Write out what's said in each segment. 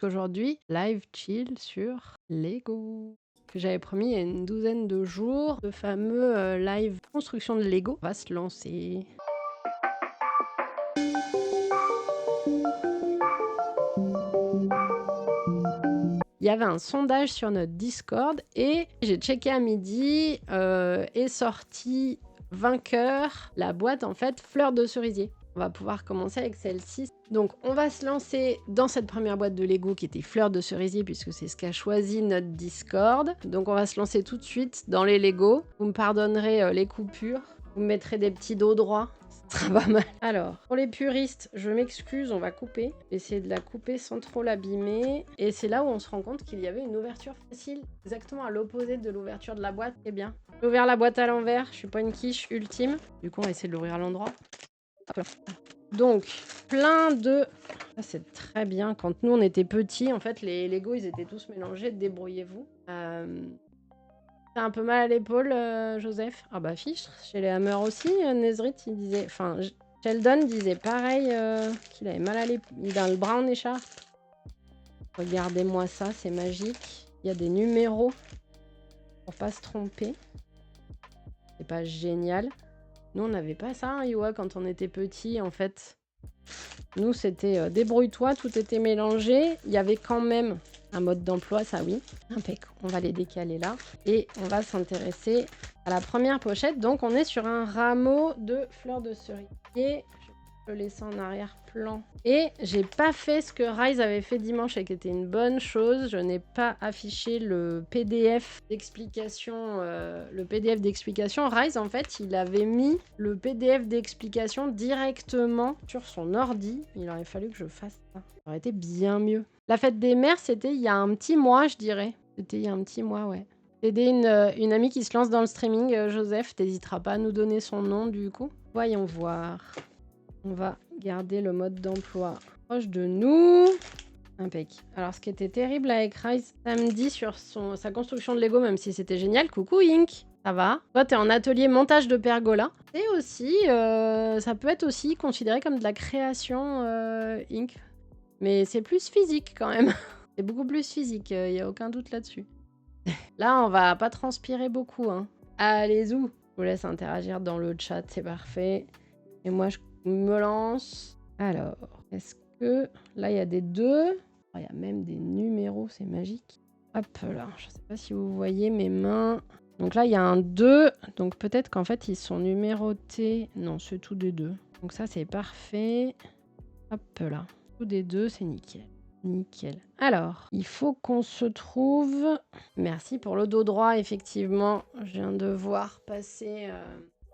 Aujourd'hui, live chill sur Lego. Que j'avais promis il y a une douzaine de jours, le fameux live construction de Lego va se lancer. Il y avait un sondage sur notre Discord et j'ai checké à midi, est sorti vainqueur la boîte en fait fleur de cerisier. On va pouvoir commencer avec celle-ci. Donc on va se lancer dans cette première boîte de Lego qui était fleur de cerisier puisque c'est ce qu'a choisi notre Discord. Donc on va se lancer tout de suite dans les Lego. Vous me pardonnerez les coupures. Vous me mettrez des petits dos droits. Ça va mal. Alors, pour les puristes, je m'excuse, on va couper. Essayer de la couper sans trop l'abîmer. Et c'est là où on se rend compte qu'il y avait une ouverture facile, exactement à l'opposé de l'ouverture de la boîte. Eh bien, j'ai ouvert la boîte à l'envers, je suis pas une quiche ultime. Du coup, on va essayer de l'ouvrir à l'endroit. Hop là. Donc, plein de... Ça, c'est très bien. Quand nous, on était petits, en fait, les Lego, ils étaient tous mélangés. Débrouillez-vous. T'as un peu mal à l'épaule, Joseph? Ah bah fichtre, chez les Hammer aussi, Nezrit, il disait... Enfin, Sheldon disait pareil, qu'il avait mal à l'épaule. Il a le bras en écharpe. Regardez-moi ça, c'est magique. Il y a des numéros pour pas se tromper. C'est pas génial. Nous, on n'avait pas ça, hein, Yoa, quand on était petits, en fait. Nous, c'était débrouille-toi, tout était mélangé. Il y avait quand même un mode d'emploi, ça oui. Impec. On va les décaler là. Et on va s'intéresser à la première pochette. Donc, on est sur un rameau de fleurs de cerisier. Je vais le laisser en arrière-plan. Et j'ai pas fait ce que Rise avait fait dimanche et qui était une bonne chose. Je n'ai pas affiché le PDF d'explication. Rise, en fait, il avait mis le PDF d'explication directement sur son ordi. Il aurait fallu que je fasse ça. Ça aurait été bien mieux. La fête des mères, c'était il y a un petit mois, je dirais. C'était il y a un petit mois, ouais. Aider une amie qui se lance dans le streaming, Joseph, t'hésiteras pas à nous donner son nom du coup. Voyons voir. On va garder le mode d'emploi proche de nous. Impec. Alors, ce qui était terrible avec Rise samedi sur sa construction de Lego, même si c'était génial, coucou Ink, ça va? Toi, t'es en atelier montage de pergola. Et aussi, ça peut être aussi considéré comme de la création, Ink. Mais c'est plus physique quand même. C'est beaucoup plus physique, il n'y a aucun doute là-dessus. Là, on va pas transpirer beaucoup. Hein. Allez-y. Je vous laisse interagir dans le chat, c'est parfait. Et moi, je me lance. Alors, est-ce que... Là, il y a des 2. Il y a même des numéros, c'est magique. Hop là, je sais pas si vous voyez mes mains. Donc là, il y a un 2. Donc peut-être qu'en fait, ils sont numérotés. Non, c'est tout des 2. Donc ça, c'est parfait. Hop là. Tout des 2, c'est nickel. Nickel. Alors, il faut qu'on se trouve... Merci pour le dos droit, effectivement. Je viens de voir passer...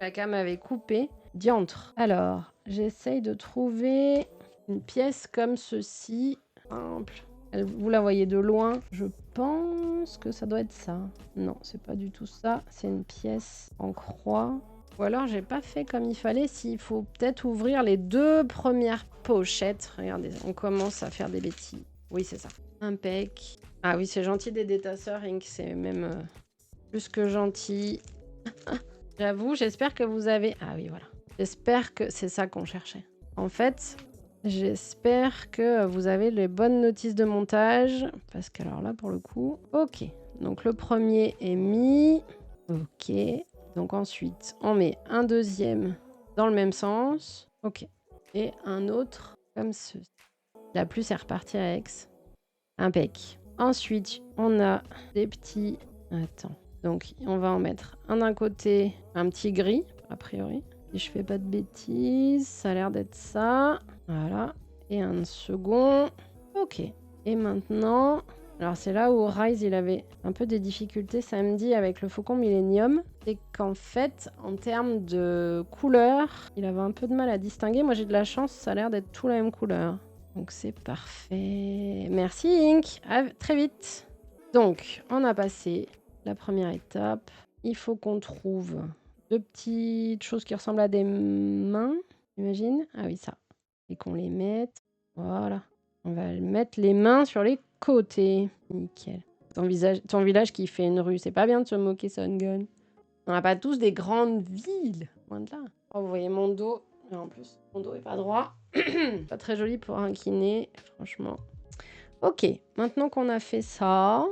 La cam avait coupé. Diantre. Alors, j'essaye de trouver une pièce comme ceci. Simple. Vous la voyez de loin. Je pense que ça doit être ça. Non, c'est pas du tout ça. C'est une pièce en croix. Ou alors, j'ai pas fait comme il fallait. S'il faut peut-être ouvrir les 2 premières pochettes. Regardez, on commence à faire des bêtises. Oui, c'est ça. Impec. Ah oui, c'est gentil des détasseurs, Ink. C'est même plus que gentil. J'avoue, j'espère que vous avez... Ah oui, voilà. J'espère que c'est ça qu'on cherchait. En fait, j'espère que vous avez les bonnes notices de montage. Parce que alors là, pour le coup... Ok. Donc le premier est mis. Ok. Donc ensuite, on met un deuxième dans le même sens. Ok. Et un autre comme ceci. La plus, c'est reparti à X. Impec. Ensuite, on a des petits... Attends. Donc, on va en mettre un d'un côté, un petit gris, a priori. Si je fais pas de bêtises, ça a l'air d'être ça. Voilà. Et un second. Ok. Et maintenant... Alors, c'est là où Rise, il avait un peu des difficultés samedi avec le Faucon Millennium. C'est qu'en fait, en termes de couleur, il avait un peu de mal à distinguer. Moi, j'ai de la chance, ça a l'air d'être tout la même couleur. Donc, c'est parfait. Merci, Ink. À très vite. Donc, on a passé la première étape. Il faut qu'on trouve 2 petites choses qui ressemblent à des mains. Imagine. Ah oui, ça. Et qu'on les mette. Voilà. On va mettre les mains sur les côtés. Nickel. Ton village qui fait une rue. C'est pas bien de se moquer, Sungun. On n'a pas tous des grandes villes. Loin de là. Oh, vous voyez mon dos. Et en plus, mon dos est pas droit. Pas très joli pour incliner, franchement. Ok, maintenant qu'on a fait ça,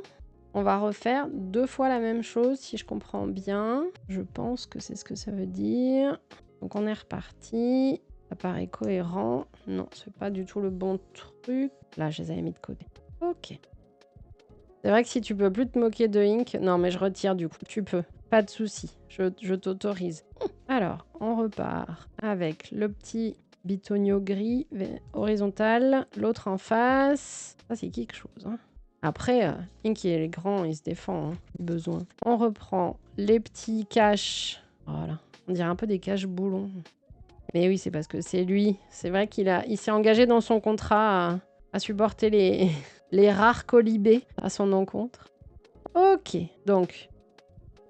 on va refaire 2 fois la même chose si je comprends bien. Je pense que c'est ce que ça veut dire. Donc on est reparti. Ça paraît cohérent. Non, c'est pas du tout le bon truc. Là, je les avais mis de côté. Ok. C'est vrai que si tu peux plus te moquer de Ink... Non, mais je retire du coup. Tu peux. Pas de souci. Je t'autorise. Alors, on repart avec le petit bitonio gris horizontal. L'autre en face. Ça, c'est quelque chose. Hein. Après, Ink, il est grand. Il se défend. Hein, besoin. On reprend les petits caches. Voilà. On dirait un peu des caches boulons. Mais oui, c'est parce que c'est lui. C'est vrai il s'est engagé dans son contrat à supporter les rares colibés à son encontre. Ok, donc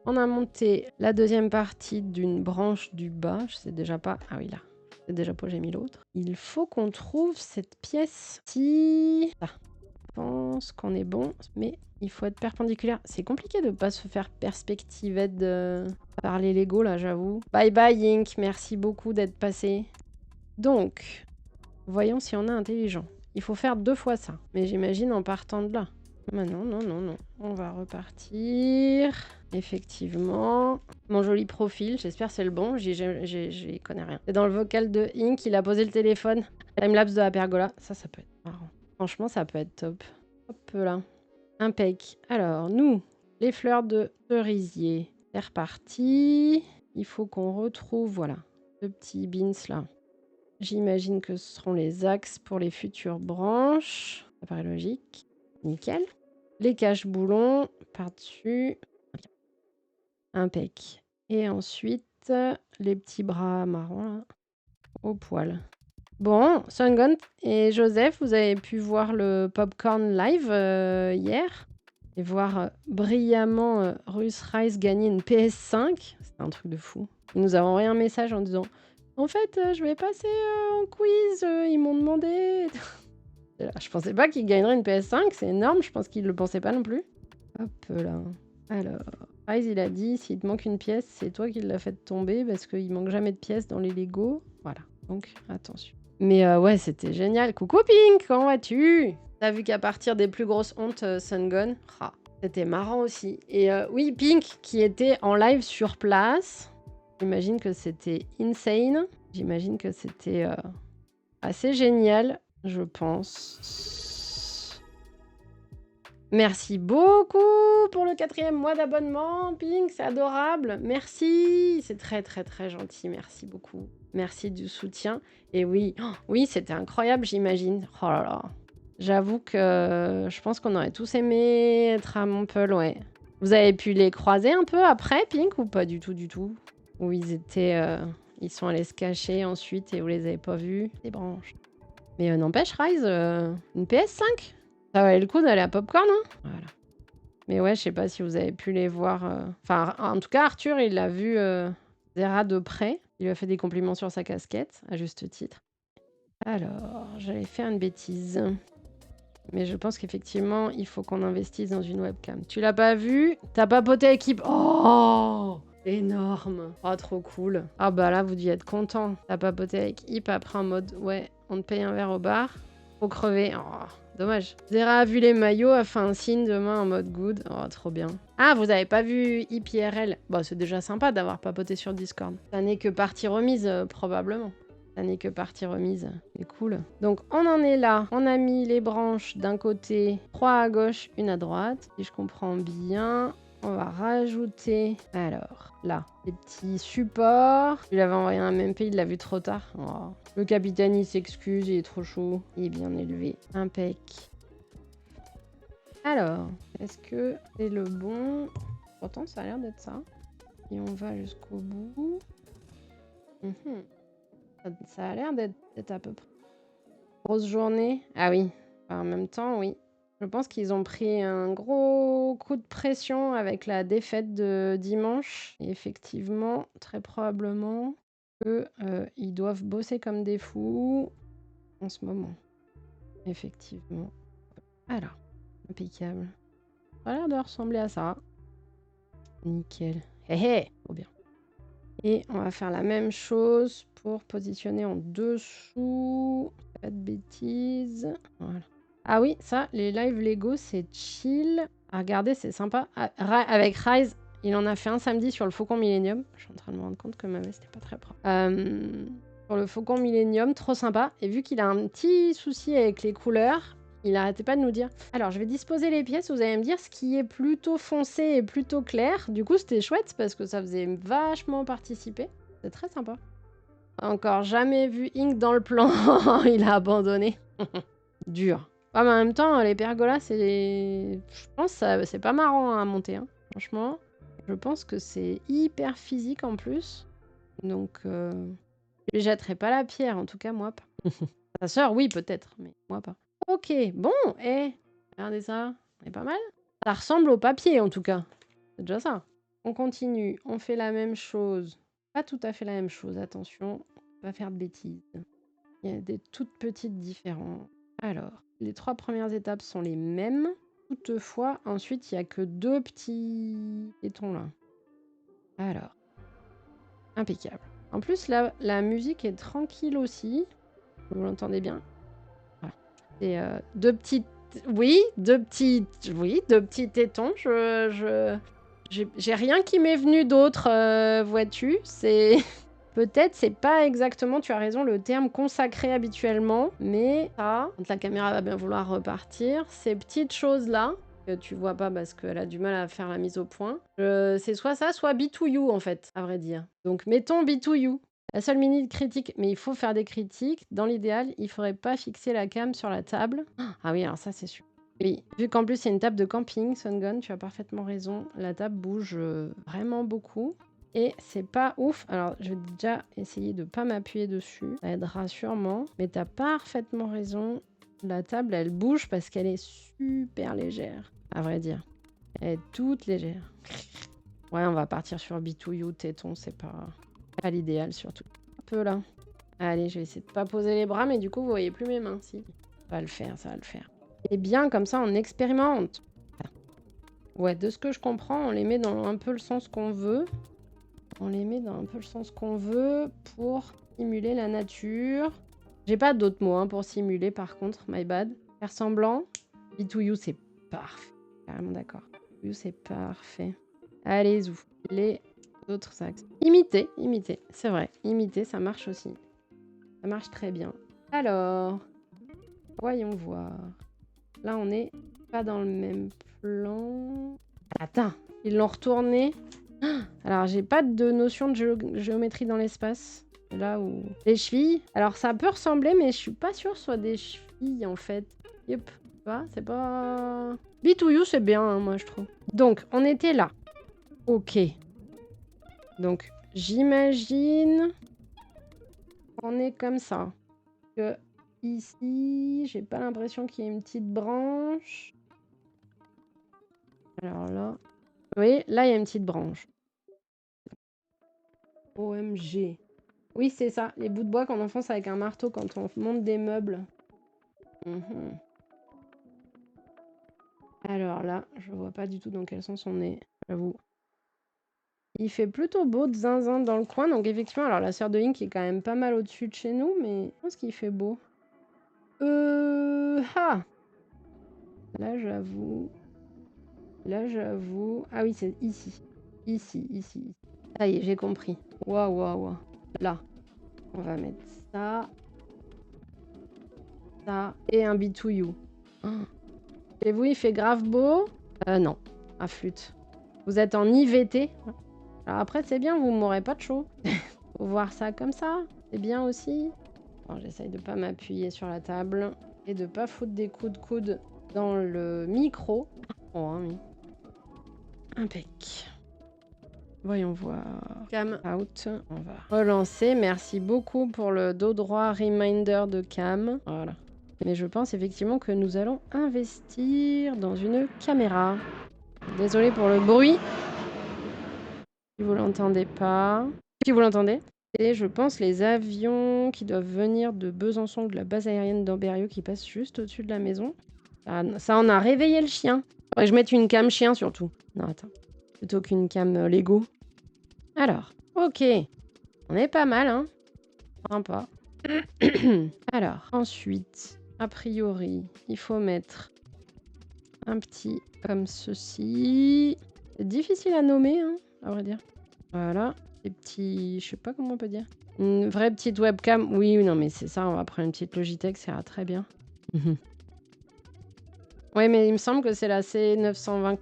on a monté la deuxième partie d'une branche du bas. Je sais déjà pas. Ah oui, là. Je sais déjà pas, j'ai mis l'autre. Il faut qu'on trouve cette pièce. Si. Ah, je pense qu'on est bon, mais il faut être perpendiculaire. C'est compliqué de pas se faire perspective par les Lego là, j'avoue. Bye bye Ink, merci beaucoup d'être passé. Donc, voyons si on est intelligent. Il faut faire 2 fois ça, mais j'imagine en partant de là. Mais non, non, non, non. On va repartir. Effectivement. Mon joli profil, j'espère que c'est le bon. J'y connais rien. C'est dans le vocal de Ink, il a posé le téléphone. Timelapse de la pergola. Ça peut être marrant. Franchement, ça peut être top. Hop là. Impec. Alors, nous, les fleurs de cerisier. C'est reparti. Il faut qu'on retrouve, voilà, ce petit beans là. J'imagine que ce seront les axes pour les futures branches. Ça paraît logique. Nickel. Les caches-boulons par-dessus. Impec. Et ensuite, les petits bras marrons là, au poil. Bon, Sungun et Joseph, vous avez pu voir le Popcorn Live hier et voir brillamment Russ Rice gagner une PS5. C'est un truc de fou. Ils nous a envoyé un message en disant en fait, je vais passer en quiz, ils m'ont demandé. Je pensais pas qu'il gagnerait une PS5, c'est énorme, je pense qu'il le pensait pas non plus. Hop là. Alors, Rice, il a dit s'il te manque une pièce, c'est toi qui l'as fait tomber parce qu'il manque jamais de pièces dans les Lego. Voilà, donc attention. Mais ouais, c'était génial. Coucou Pink, comment vas-tu? T'as vu qu'à partir des plus grosses hontes, Sungun, c'était marrant aussi. Et oui, Pink qui était en live sur place. J'imagine que c'était insane. J'imagine que c'était assez génial, je pense. Merci beaucoup pour le 4e mois d'abonnement, Pink, c'est adorable. Merci, c'est très très très gentil, merci beaucoup. Merci du soutien. Et oui, oui, c'était incroyable, j'imagine. Oh là là. J'avoue que je pense qu'on aurait tous aimé être à Montpellier, ouais. Vous avez pu les croiser un peu après, Pink, ou pas du tout, du tout? Où ils étaient... ils sont allés se cacher ensuite et vous les avez pas vus, les branches. Mais n'empêche, Rise, une PS5, ça valait le coup d'aller à Popcorn, hein. Voilà. Mais ouais, je sais pas si vous avez pu les voir. Enfin, en tout cas, Arthur, il l'a vu Zera de près. Il lui a fait des compliments sur sa casquette, à juste titre. Alors, j'allais faire une bêtise. Mais je pense qu'effectivement, il faut qu'on investisse dans une webcam. Tu l'as pas vu? T'as papoté équipe. Oh! Énorme. Oh, trop cool. Ah bah là, vous deviez être content. T'as papoté avec Hip après en mode, ouais, on te paye un verre au bar. Faut crever. Oh, dommage. Zera a vu les maillots, a fait un signe de main en mode good. Oh, trop bien. Ah, vous avez pas vu Hip IRL? Bah, c'est déjà sympa d'avoir papoté sur Discord. Ça n'est que partie remise, probablement. Ça n'est que partie remise. C'est cool. Donc, on en est là. On a mis les branches d'un côté, 3 à gauche, une à droite. Si je comprends bien, on va rajouter, alors, là, les petits supports. Je lui avais envoyé un MP, il l'a vu trop tard. Oh. Le capitaine, il s'excuse, il est trop chaud. Il est bien élevé. Impec. Alors, est-ce que c'est le bon? Pourtant, ça a l'air d'être ça. Et on va jusqu'au bout. Ça a l'air d'être à peu près. Grosse journée. Ah oui. Enfin, en même temps, oui. Je pense qu'ils ont pris un gros coup de pression avec la défaite de dimanche. Et effectivement, très probablement qu'ils doivent bosser comme des fous en ce moment. Effectivement. Alors, impeccable. Ça a l'air de ressembler à ça. Nickel. Hé hé, trop bien. Et on va faire la même chose pour positionner en dessous. Pas de bêtises. Voilà. Ah oui, ça, les lives Lego, c'est chill. À regarder, c'est sympa. Avec Rise, il en a fait un samedi sur le Faucon Millennium. Je suis en train de me rendre compte que ma veste n'est pas très propre. Sur le Faucon Millennium, trop sympa. Et vu qu'il a un petit souci avec les couleurs, il arrêtait pas de nous dire « Alors, je vais disposer les pièces, vous allez me dire ce qui est plutôt foncé et plutôt clair. » Du coup, c'était chouette parce que ça faisait vachement participer. C'est très sympa. Encore jamais vu Ink dans le plan. Il a abandonné. Dur. Ouais, mais en même temps, les pergolas, c'est... Je pense que c'est pas marrant à monter. Hein. Franchement, je pense que c'est hyper physique en plus. Donc, je lui jetterai pas la pierre. En tout cas, moi pas. Ta sœur, oui, peut-être, mais moi pas. Ok, bon, regardez ça. C'est pas mal. Ça ressemble au papier, en tout cas. C'est déjà ça. On continue. On fait la même chose. Pas tout à fait la même chose, attention. On va pas faire de bêtises. Il y a des toutes petites différences. Alors, les 3 premières étapes sont les mêmes. Toutefois, ensuite, il n'y a que 2 petits tétons là. Alors, impeccable. En plus, là, la musique est tranquille aussi. Vous l'entendez bien. Voilà. Et 2 petites... Oui, 2 petits... Oui, 2 petits tétons. J'ai rien qui m'est venu d'autre, vois-tu. C'est... Peut-être c'est pas exactement, tu as raison, le terme consacré habituellement, mais ça, quand la caméra va bien vouloir repartir, ces petites choses-là, que tu vois pas parce qu'elle a du mal à faire la mise au point, c'est soit ça, soit B2You en fait, à vrai dire. Donc mettons B2You. La seule minute critique, mais il faut faire des critiques. Dans l'idéal, il faudrait pas fixer la cam sur la table. Ah oui, alors ça c'est sûr. Oui, vu qu'en plus c'est une table de camping, Sungun, tu as parfaitement raison. La table bouge vraiment beaucoup. Et c'est pas ouf. Alors, je vais déjà essayer de pas m'appuyer dessus. Ça aidera sûrement. Mais t'as parfaitement raison. La table, elle bouge parce qu'elle est super légère, à vrai dire. Elle est toute légère. Ouais, on va partir sur B2You, téton, c'est pas l'idéal surtout. Un peu là. Allez, je vais essayer de pas poser les bras, mais du coup, vous voyez plus mes mains, si. Ça va le faire, ça va le faire. Et bien, comme ça, on expérimente. Ouais, de ce que je comprends, on les met dans un peu le sens qu'on veut. On les met dans un peu le sens qu'on veut pour simuler la nature. J'ai pas d'autres mots hein, pour simuler par contre, my bad. Faire semblant. B2You, c'est parfait. Carrément d'accord. B2You, c'est parfait. Allez, zou. Les autres axes. Imiter, imiter. C'est vrai. Imiter, ça marche aussi. Ça marche très bien. Alors, voyons voir. Là, on n'est pas dans le même plan. Attends, ils l'ont retourné. Alors, j'ai pas de notion de géométrie dans l'espace. Là où... Les chevilles. Alors, ça peut ressembler, mais je suis pas sûre que ce soit des chevilles, en fait. Yep. C'est pas... B2You, c'est bien, hein, moi, je trouve. Donc, on était là. Ok. Donc, j'imagine... On est comme ça. Que ici, j'ai pas l'impression qu'il y ait une petite branche. Alors là... Oui, là, il y a une petite branche. OMG. Oui, c'est ça. Les bouts de bois qu'on enfonce avec un marteau quand on monte des meubles. Alors là, je vois pas du tout dans quel sens on est, j'avoue. Il fait plutôt beau de zinzin dans le coin. Donc effectivement, alors la sœur de Ink est quand même pas mal au-dessus de chez nous. Mais je pense qu'il fait beau. Ah Là, j'avoue. Là, j'avoue. Ah oui, c'est ici. Ici. Ça y est, j'ai compris. Waouh. Là. On va mettre ça. Ça. Et un B2You. Et vous, il fait grave beau. Non. À flûte. Vous êtes en IVT. Alors après, c'est bien, vous m'aurez pas de chaud. Faut voir ça comme ça. C'est bien aussi. Bon, j'essaye de pas m'appuyer sur la table. Et de pas foutre des coups de coude dans le micro. Oh, hein, oui. Impec. Voyons voir. Cam out. On va relancer. Merci beaucoup pour le dos droit reminder de Cam. Voilà. Mais je pense effectivement que nous allons investir dans une caméra. Désolée pour le bruit. Si vous l'entendez pas. Si vous l'entendez. Et je pense les avions qui doivent venir de Besançon ou de la base aérienne d'Ambérieu qui passent juste au-dessus de la maison. Ça en a réveillé le chien. Faudrait que je mette une cam chien surtout. Non, attends. Plutôt qu'une cam Lego. Alors, ok. On est pas mal, hein. Sympa. Alors, ensuite, a priori, il faut mettre un petit comme ceci. C'est difficile à nommer, hein, à vrai dire. Voilà. Des petits... Je sais pas comment on peut dire. Une vraie petite webcam. Oui, non, mais c'est ça. On va prendre une petite Logitech. Ça ira très bien. Oui, mais il me semble que c'est la C920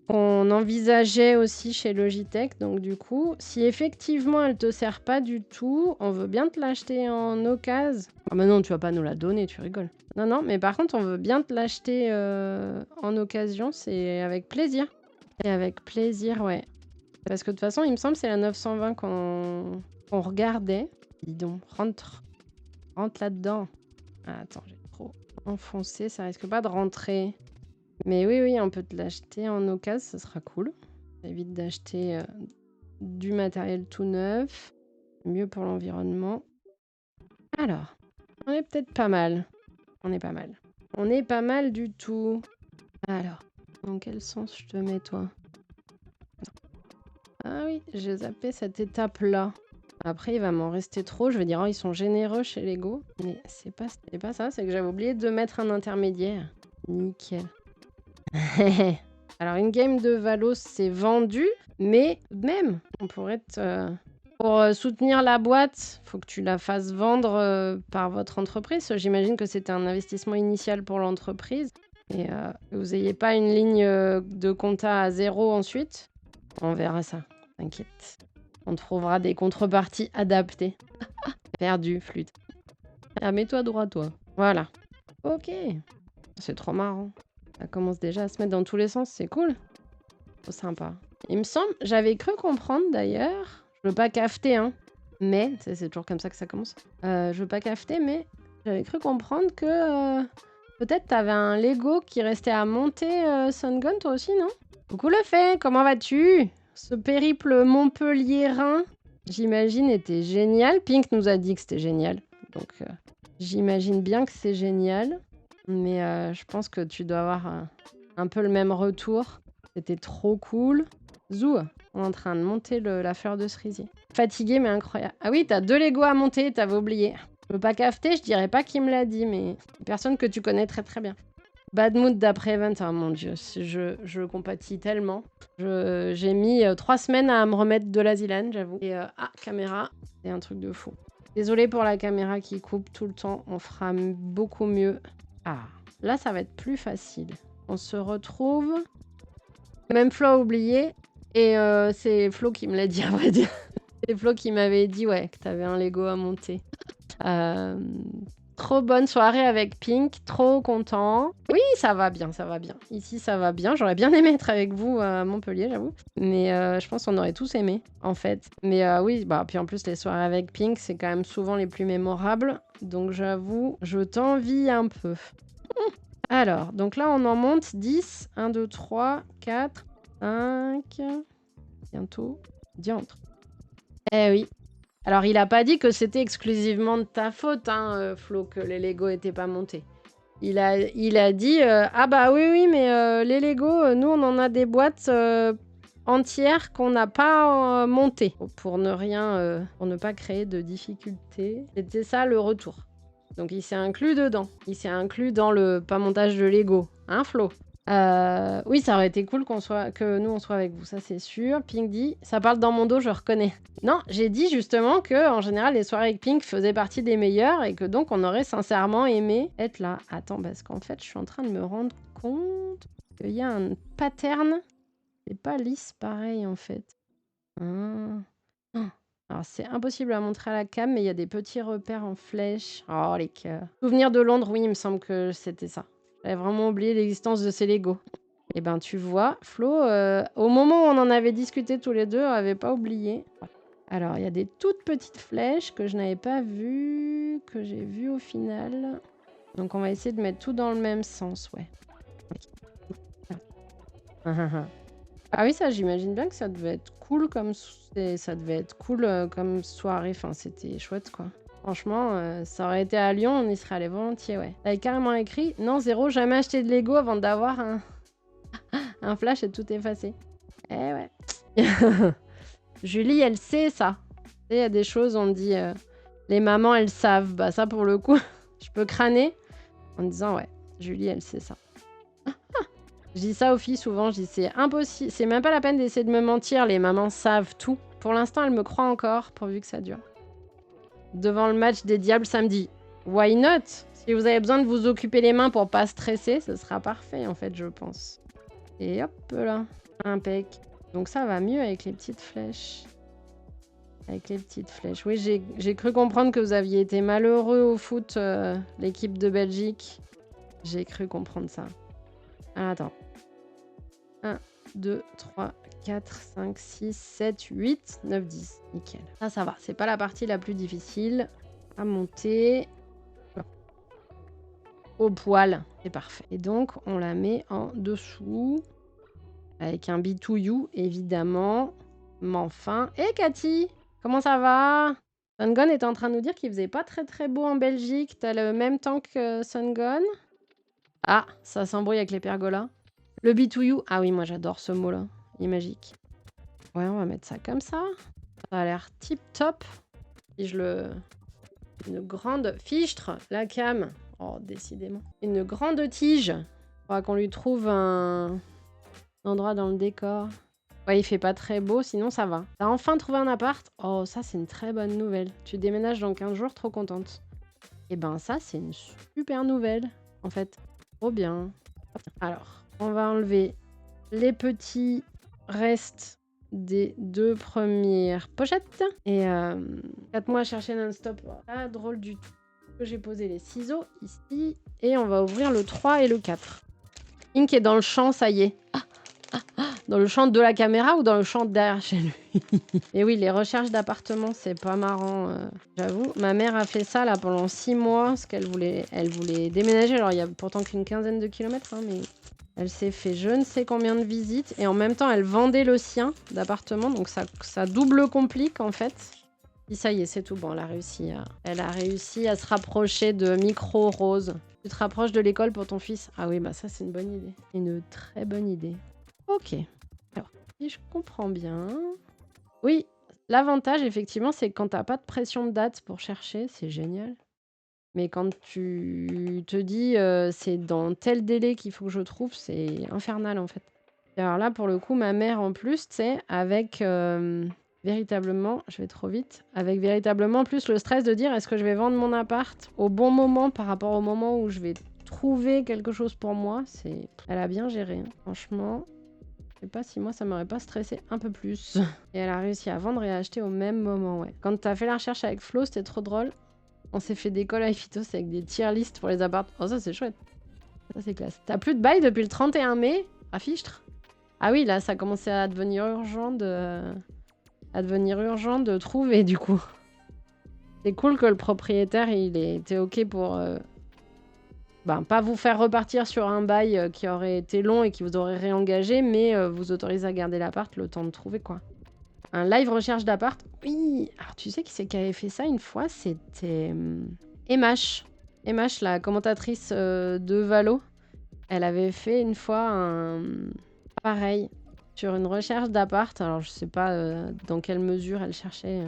qu'on envisageait aussi chez Logitech. Donc du coup, si effectivement elle te sert pas du tout, on veut bien te l'acheter en occasion. Ah bah non, tu vas pas nous la donner, tu rigoles. Non, non, mais par contre, on veut bien te l'acheter en occasion. C'est avec plaisir. Et avec plaisir, ouais. Parce que de toute façon, il me semble que c'est la 920 qu'on regardait. Dis donc, rentre là-dedans. Ah, attends, j'ai trop enfoncé, ça risque pas de rentrer. Mais oui, oui, on peut te l'acheter en occasion, ça sera cool. Ça évite d'acheter du matériel tout neuf. Mieux pour l'environnement. Alors, on est peut-être pas mal. On est pas mal. On est pas mal du tout. Alors, dans quel sens je te mets, toi? Ah oui, j'ai zappé cette étape-là. Après, il va m'en rester trop. Je vais dire, oh, ils sont généreux chez Lego. Mais c'est pas ça, c'est que j'avais oublié de mettre un intermédiaire. Nickel. Alors, une game de Valo, c'est vendu. Mais même, on pourrait pour soutenir la boîte, faut que tu la fasses vendre par votre entreprise. J'imagine que c'était un investissement initial pour l'entreprise. Et que vous n'ayez pas une ligne de compta à 0 ensuite. On verra ça, t'inquiète. On trouvera des contreparties adaptées. Perdu, flûte. Ah, mets-toi droit, toi. Voilà. Ok. C'est trop marrant. Ça commence déjà à se mettre dans tous les sens, c'est cool. Trop sympa. Il me semble, j'avais cru comprendre d'ailleurs, je veux pas cafeter, hein, mais, c'est toujours comme ça que ça commence. Je veux pas cafeter, mais j'avais cru comprendre que peut-être t'avais un Lego qui restait à monter Sun Gun, toi aussi, non? Coucou le fait, comment vas-tu? Ce périple Montpellier-Rhin, j'imagine, était génial. Pink nous a dit que c'était génial. Donc, j'imagine bien que c'est génial. Mais je pense que tu dois avoir un peu le même retour. C'était trop cool. Zou, on est en train de monter la fleur de cerisier. Fatigué, mais incroyable. Ah oui, t'as 2 Lego à monter, t'avais oublié. Je veux pas cafeter, je dirais pas qui me l'a dit, mais personne que tu connais très très bien. Bad mood d'après-event, oh mon dieu, je compatis tellement. J'ai mis 3 semaines à me remettre de l'Asilan, j'avoue. Et caméra, c'est un truc de fou. Désolée pour la caméra qui coupe tout le temps, on fera beaucoup mieux. Ah, là ça va être plus facile. On se retrouve. Même Flo a oublié, et c'est Flo qui me l'a dit, à vrai dire. C'est Flo qui m'avait dit, ouais, que t'avais un Lego à monter. Trop bonne soirée avec Pink, trop content. Oui, ça va bien, ça va bien. Ici, ça va bien. J'aurais bien aimé être avec vous à Montpellier, j'avoue. Mais je pense qu'on aurait tous aimé, en fait. Mais oui, bah, puis en plus, les soirées avec Pink, c'est quand même souvent les plus mémorables. Donc j'avoue, je t'envie un peu. Alors, donc là, on en monte 10. 1, 2, 3, 4, 5. Bientôt. Diantre. Eh oui. Alors, il a pas dit que c'était exclusivement de ta faute, hein, Flo, que les Lego étaient pas montés. Il a dit ah bah oui, oui, mais les Lego, nous, on en a des boîtes entières qu'on n'a pas montées. Pour ne pas créer de difficultés. C'était ça le retour. Donc, il s'est inclus dedans. Il s'est inclus dans le pas montage de Lego. Hein, Flo? Oui, ça aurait été cool que nous on soit avec vous, ça c'est sûr. Pink dit, ça parle dans mon dos, je reconnais. Non, j'ai dit justement que en général les soirées avec Pink faisaient partie des meilleures et que donc on aurait sincèrement aimé être là. Attends, parce qu'en fait je suis en train de me rendre compte qu'il y a un pattern. C'est pas lisse pareil en fait. Alors c'est impossible à montrer à la cam, mais il y a des petits repères en flèche. Oh les cœurs. Souvenir de Londres, oui, il me semble que c'était ça. J'avais vraiment oublié l'existence de ces Lego. Et ben tu vois, Flo, au moment où on en avait discuté tous les deux, on n'avait pas oublié. Alors il y a des toutes petites flèches que je n'avais pas vues, que j'ai vues au final. Donc on va essayer de mettre tout dans le même sens, ouais. Ah oui, ça j'imagine bien que ça devait être cool comme soirée. Enfin, c'était chouette quoi. Franchement, ça aurait été à Lyon, on y serait allé volontiers, ouais. T'avais carrément écrit « Non, zéro, jamais acheté de Lego avant d'avoir un flash et tout effacé. » Eh ouais. Julie, elle sait ça. Il y a des choses, on dit les mamans, elles savent. Bah ça, pour le coup, Je peux crâner en disant ouais, Julie, elle sait ça. Je dis ça aux filles souvent, je dis c'est impossible, c'est même pas la peine d'essayer de me mentir, les mamans savent tout. Pour l'instant, elles me croient encore, pourvu que ça dure. Devant le match des Diables samedi. Why not? Si vous avez besoin de vous occuper les mains pour pas stresser, ce sera parfait en fait, je pense. Et hop là, impec. Donc ça va mieux avec les petites flèches. Avec les petites flèches. Oui, j'ai cru comprendre que vous aviez été malheureux au foot, l'équipe de Belgique. J'ai cru comprendre ça. Ah, attends. 1, 2, 3, 4, 5, 6, 7, 8, 9, 10. Nickel. Ça va. C'est pas la partie la plus difficile à monter. Au poil. C'est parfait. Et donc, on la met en dessous. Avec un B2U, évidemment. Mais enfin. Et Cathy, comment ça va? Sungon était en train de nous dire qu'il faisait pas très beau en Belgique. T'as le même temps que Sungon? Ah, ça s'embrouille avec les pergolas. Le B2U. Ah oui, moi j'adore ce mot-là. Il est magique. Ouais, on va mettre ça comme ça. Ça a l'air tip top. Si je le... Une grande fichtre, la cam. Oh, décidément. Une grande tige. Faudra qu'on lui trouve un endroit dans le décor. Ouais, il fait pas très beau, sinon ça va. T'as enfin trouvé un appart? Oh, ça c'est une très bonne nouvelle. Tu déménages dans 15 jours, trop contente. Et ben ça, c'est une super nouvelle, en fait. Trop bien. Alors, on va enlever les petits restes des 2 premières pochettes. Et 4 mois à chercher non-stop. Pas drôle du tout. J'ai posé les ciseaux ici. Et on va ouvrir le 3 et le 4. Ink est dans le champ, ça y est. Dans le champ de la caméra ou dans le champ derrière chez lui? Et oui, les recherches d'appartements, c'est pas marrant, j'avoue. Ma mère a fait ça là pendant 6 mois, parce qu'elle voulait déménager. Alors, il y a pourtant qu'une quinzaine de kilomètres, hein, mais elle s'est fait je ne sais combien de visites. Et en même temps, elle vendait le sien d'appartement, donc ça double complique en fait. Et ça y est, c'est tout bon, elle a réussi à se rapprocher de Micro Rose. Tu te rapproches de l'école pour ton fils? Ah oui, bah ça c'est une bonne idée. Une très bonne idée. Ok. Alors, si je comprends bien... Oui, l'avantage, effectivement, c'est que quand t'as pas de pression de date pour chercher, c'est génial. Mais quand tu te dis c'est dans tel délai qu'il faut que je trouve, c'est infernal, en fait. Et alors là, pour le coup, ma mère, en plus, tu sais, avec véritablement... Je vais trop vite. Avec véritablement plus le stress de dire est-ce que je vais vendre mon appart au bon moment par rapport au moment où je vais trouver quelque chose pour moi. Elle a bien géré, hein. Franchement... Je sais pas si moi ça m'aurait pas stressé un peu plus. Et elle a réussi à vendre et à acheter au même moment, ouais. Quand t'as fait la recherche avec Flo, c'était trop drôle. On s'est fait des calls avec Phytos avec des tier lists pour les apparts. Oh, ça c'est chouette. Ça c'est classe. T'as plus de bail depuis le 31 mai à Fichtre? Ah oui, là ça commençait à devenir urgent de trouver du coup. C'est cool que le propriétaire il était ok pour... pas vous faire repartir sur un bail qui aurait été long et qui vous aurait réengagé, mais vous autorise à garder l'appart le temps de trouver, quoi. Un live recherche d'appart. Oui. Alors, tu sais qui c'est qui avait fait ça une fois? C'était Emash. Emash, la commentatrice de Valo. Elle avait fait une fois un... Pareil, sur une recherche d'appart. Alors, je sais pas dans quelle mesure elle cherchait.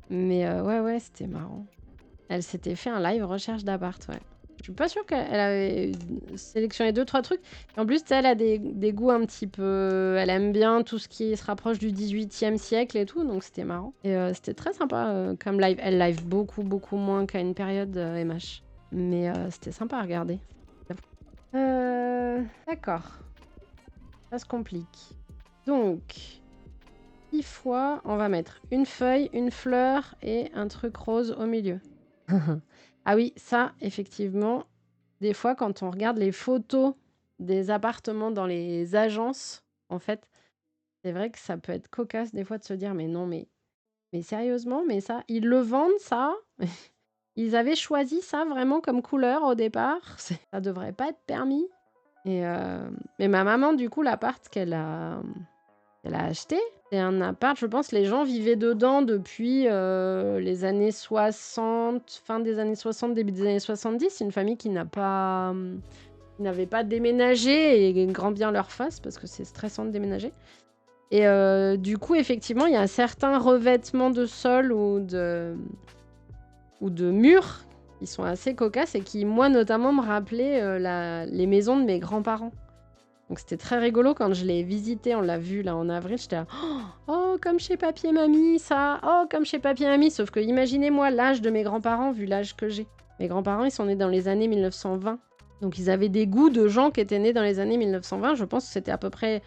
Mais ouais, c'était marrant. Elle s'était fait un live recherche d'appart, ouais. Je suis pas sûre qu'elle avait sélectionné 2-3 trucs. Et en plus, elle a des goûts un petit peu... Elle aime bien tout ce qui se rapproche du 18e siècle et tout, donc c'était marrant. Et c'était très sympa comme live. Elle live beaucoup moins qu'à une période MH. Mais c'était sympa à regarder. D'accord. Ça se complique. Donc, 6 fois, on va mettre une feuille, une fleur et un truc rose au milieu. Ah oui, ça, effectivement, des fois, quand on regarde les photos des appartements dans les agences, en fait, c'est vrai que ça peut être cocasse des fois de se dire mais non, mais sérieusement, mais ça, ils le vendent, ça? Ils avaient choisi ça vraiment comme couleur au départ? Ça devrait pas être permis. Et mais ma maman, du coup, l'appart qu'elle a acheté, c'est un appart, je pense, les gens vivaient dedans depuis les années 60, fin des années 60, début des années 70. C'est une famille qui n'avait pas déménagé et grand bien leur fasse parce que c'est stressant de déménager. Et du coup, effectivement, il y a certains revêtements de sol ou de murs qui sont assez cocasses et qui, moi notamment, me rappelaient les maisons de mes grands-parents. Donc c'était très rigolo quand je l'ai visité, on l'a vu là en avril, j'étais là, oh comme chez papy et mamie ça, oh comme chez papy et mamie, sauf que imaginez-moi l'âge de mes grands-parents vu l'âge que j'ai. Mes grands-parents ils sont nés dans les années 1920, donc ils avaient des goûts de gens qui étaient nés dans les années 1920, je pense que c'était à peu près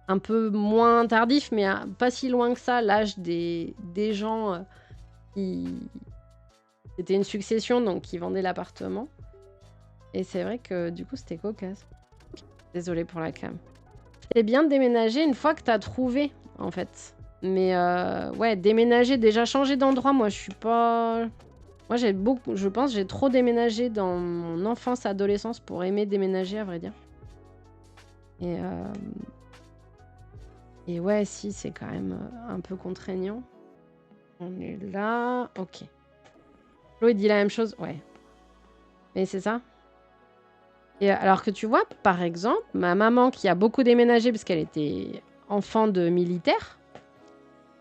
un peu moins tardif, mais pas si loin que ça, l'âge des gens qui... C'était une succession, donc qui vendaient l'appartement. Et c'est vrai que du coup c'était cocasse. Désolée pour la cam. C'est bien de déménager une fois que t'as trouvé, en fait. Mais ouais, déménager, déjà changer d'endroit, moi je suis pas... Moi j'ai beaucoup... Je pense que j'ai trop déménagé dans mon enfance, adolescence pour aimer déménager, à vrai dire. Et ouais, si, c'est quand même un peu contraignant. On est là... Ok. Chloé dit la même chose, ouais. Mais c'est ça. Et alors que tu vois, par exemple, ma maman qui a beaucoup déménagé parce qu'elle était enfant de militaire,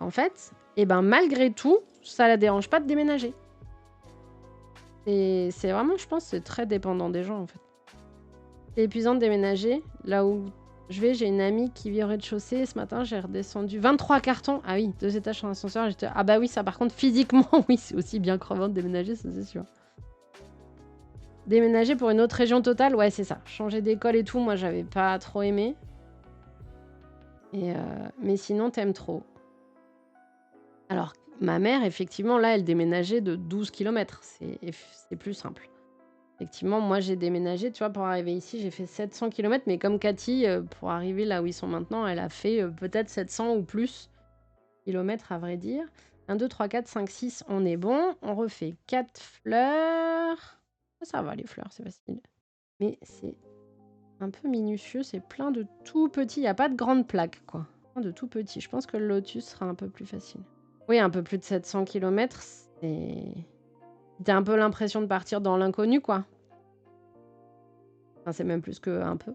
en fait, et ben malgré tout, ça la dérange pas de déménager. Et c'est vraiment, je pense, c'est très dépendant des gens en fait. C'est épuisant de déménager. Là où je vais, j'ai une amie qui vit au rez-de-chaussée. Ce matin, j'ai redescendu 23 cartons. Ah oui, 2 étages sur l'ascenseur. J'étais... Ah bah oui, ça par contre, physiquement, oui, c'est aussi bien crevant de déménager, ça c'est sûr. Déménager pour une autre région totale, ouais, c'est ça. Changer d'école et tout, moi, j'avais pas trop aimé. Mais sinon, t'aimes trop. Alors, ma mère, effectivement, là, elle déménageait de 12 km. C'est plus simple. Effectivement, moi, j'ai déménagé, tu vois, pour arriver ici, j'ai fait 700 km. Mais comme Cathy, pour arriver là où ils sont maintenant, elle a fait peut-être 700 ou plus kilomètres, à vrai dire. 1, 2, 3, 4, 5, 6, on est bon. On refait 4 fleurs. Ça va, les fleurs, c'est facile. Mais c'est un peu minutieux, c'est plein de tout petits. Il n'y a pas de grandes plaques, quoi. Plein de tout petits. Je pense que le lotus sera un peu plus facile. Oui, un peu plus de 700 km, t'as un peu l'impression de partir dans l'inconnu, quoi. Enfin, c'est même plus que un peu.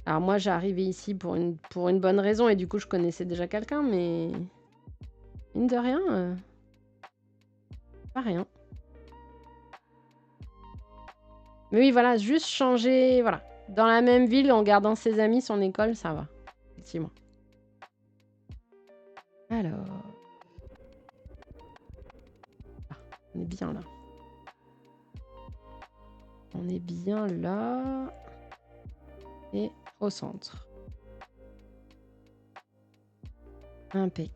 Alors moi, j'ai arrivé ici pour une bonne raison, et du coup, je connaissais déjà quelqu'un, mais... Mine de rien, pas rien. Mais oui, voilà, juste changer, voilà. Dans la même ville, en gardant ses amis, son école, ça va. Effectivement. Alors... Ah, on est bien là. On est bien là. Et au centre. Impec.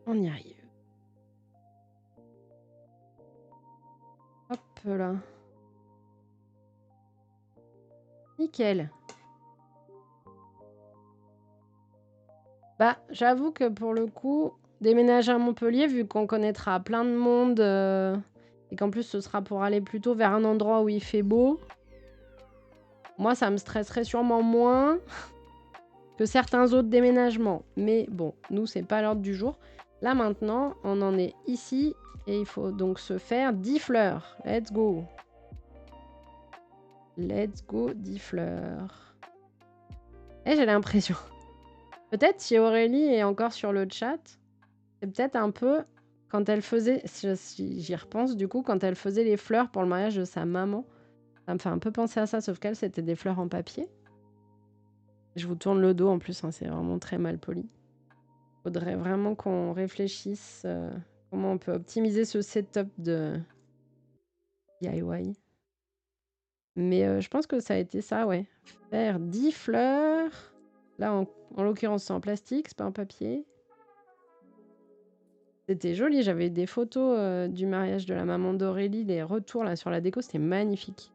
On y arrive. Hop là. Nickel. Bah, j'avoue que pour le coup, déménager à Montpellier, vu qu'on connaîtra plein de monde et qu'en plus ce sera pour aller plutôt vers un endroit où il fait beau, moi ça me stresserait sûrement moins que certains autres déménagements. Mais bon, nous c'est pas l'ordre du jour. Là maintenant, on en est ici et il faut donc se faire 10 fleurs. Let's go. Let's go 10 fleurs. Et j'ai l'impression... Peut-être si Aurélie est encore sur le chat, c'est peut-être un peu quand elle faisait, si j'y repense du coup, quand elle faisait les fleurs pour le mariage de sa maman, ça me fait un peu penser à ça, sauf qu'elle c'était des fleurs en papier. Je vous tourne le dos en plus, hein, c'est vraiment très mal poli. Faudrait vraiment qu'on réfléchisse comment on peut optimiser ce setup de DIY. Mais je pense que ça a été ça, ouais. Faire 10 fleurs. Là, en l'occurrence, c'est en plastique, c'est pas en papier. C'était joli, j'avais des photos du mariage de la maman d'Aurélie, les retours là sur la déco, c'était magnifique.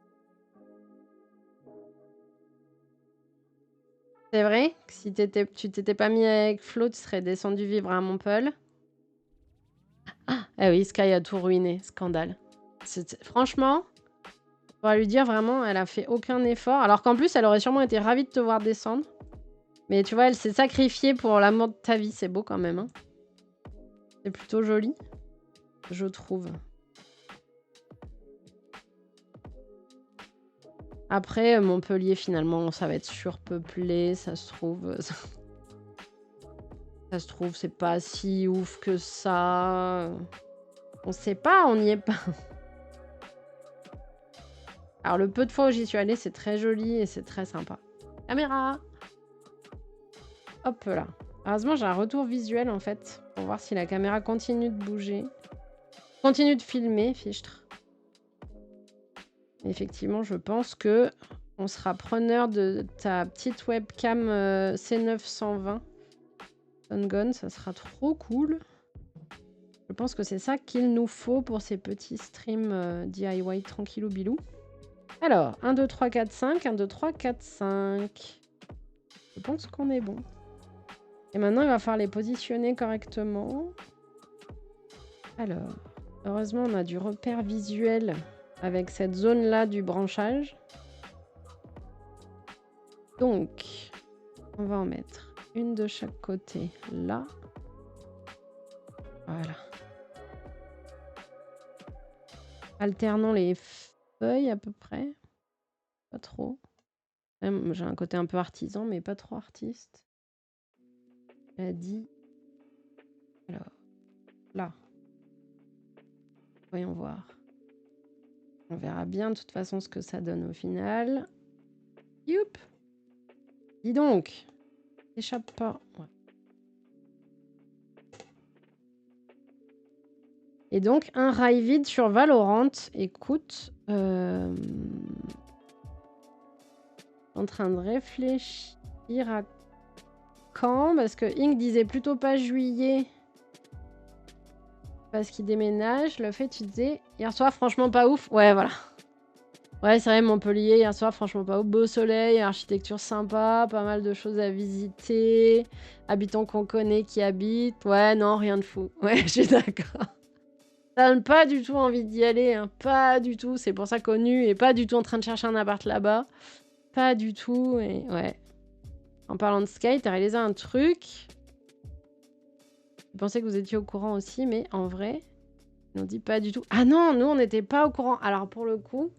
C'est vrai que si tu t'étais pas mis avec Flo, tu serais descendu vivre à Montpellier. Ah oui, Sky a tout ruiné, scandale. Franchement, on va lui dire vraiment, elle a fait aucun effort, alors qu'en plus, elle aurait sûrement été ravie de te voir descendre. Mais tu vois, elle s'est sacrifiée pour l'amour de ta vie, c'est beau quand même. Hein. C'est plutôt joli, je trouve. Après, Montpellier, finalement, ça va être surpeuplé, ça se trouve. Ça se trouve, c'est pas si ouf que ça. On sait pas, on n'y est pas. Alors, le peu de fois où j'y suis allée, c'est très joli et c'est très sympa. Caméra! Hop là. Heureusement, j'ai un retour visuel, en fait, pour voir si la caméra continue de bouger. Continue de filmer, fichtre. Effectivement, je pense que on sera preneur de ta petite webcam C920 Sungun. Ça sera trop cool. Je pense que c'est ça qu'il nous faut pour ces petits streams DIY tranquillou bilou. Alors, 1, 2, 3, 4, 5. 1, 2, 3, 4, 5. Je pense qu'on est bon. Et maintenant, il va falloir les positionner correctement. Alors, heureusement, on a du repère visuel avec cette zone-là du branchage. Donc, on va en mettre une de chaque côté là. Voilà. Alternons les feuilles à peu près. Pas trop. Même, j'ai un côté un peu artisan, mais pas trop artiste. J'ai dit. Alors, là. Voyons voir. On verra bien de toute façon ce que ça donne au final. Youp! Dis donc! Échappe pas. Ouais. Et donc, un rail vide sur Valorant. Écoute, en train de réfléchir à quand, parce que Ink disait plutôt pas juillet, parce qu'il déménage. Le fait, tu disais, hier soir, franchement pas ouf. Ouais, voilà. Ouais, c'est vrai, Montpellier, hier soir, franchement pas ouf. Beau soleil, architecture sympa, pas mal de choses à visiter. Habitants qu'on connaît qui habitent. Ouais, non, rien de fou. Ouais, je suis d'accord. Ça donne pas du tout envie d'y aller, hein. Pas du tout. C'est pour ça qu'ONU est pas du tout en train de chercher un appart là-bas. Pas du tout. Et ouais. En parlant de Sky, t'as réalisé un truc. Je pensais que vous étiez au courant aussi, mais en vrai, ils nous dit pas du tout. Ah non, nous, on n'était pas au courant. Alors, pour le coup,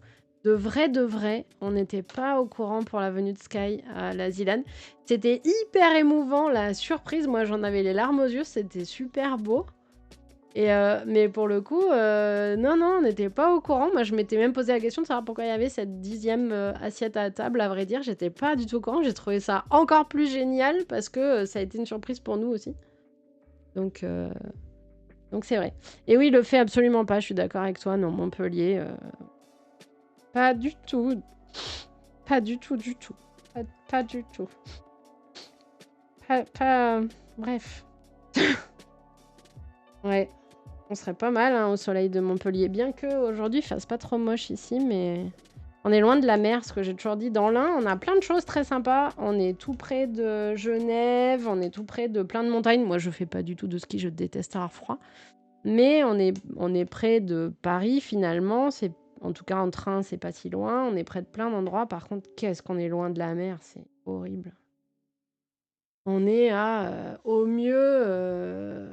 de vrai, on n'était pas au courant pour la venue de Sky à la Zilane. C'était hyper émouvant, la surprise. Moi, j'en avais les larmes aux yeux. C'était super beau. Et mais pour le coup, non, on n'était pas au courant. Moi, je m'étais même posé la question de savoir pourquoi il y avait cette 10e assiette à table. À vrai dire, j'étais pas du tout au courant. J'ai trouvé ça encore plus génial parce que ça a été une surprise pour nous aussi. Donc c'est vrai. Et oui, le fait absolument pas. Je suis d'accord avec toi. Non, Montpellier, pas du tout. Pas du tout, du tout. Pas du tout. Bref. Ouais. On serait pas mal hein, au soleil de Montpellier. Bien qu'aujourd'hui, il fasse pas trop moche ici, mais on est loin de la mer, ce que j'ai toujours dit. Dans l'Ain, on a plein de choses très sympas. On est tout près de Genève, on est tout près de plein de montagnes. Moi, je fais pas du tout de ski, je déteste avoir froid. Mais on est près de Paris, finalement. En tout cas, en train, c'est pas si loin. On est près de plein d'endroits. Par contre, qu'est-ce qu'on est loin de la mer, c'est horrible. On est à, au mieux...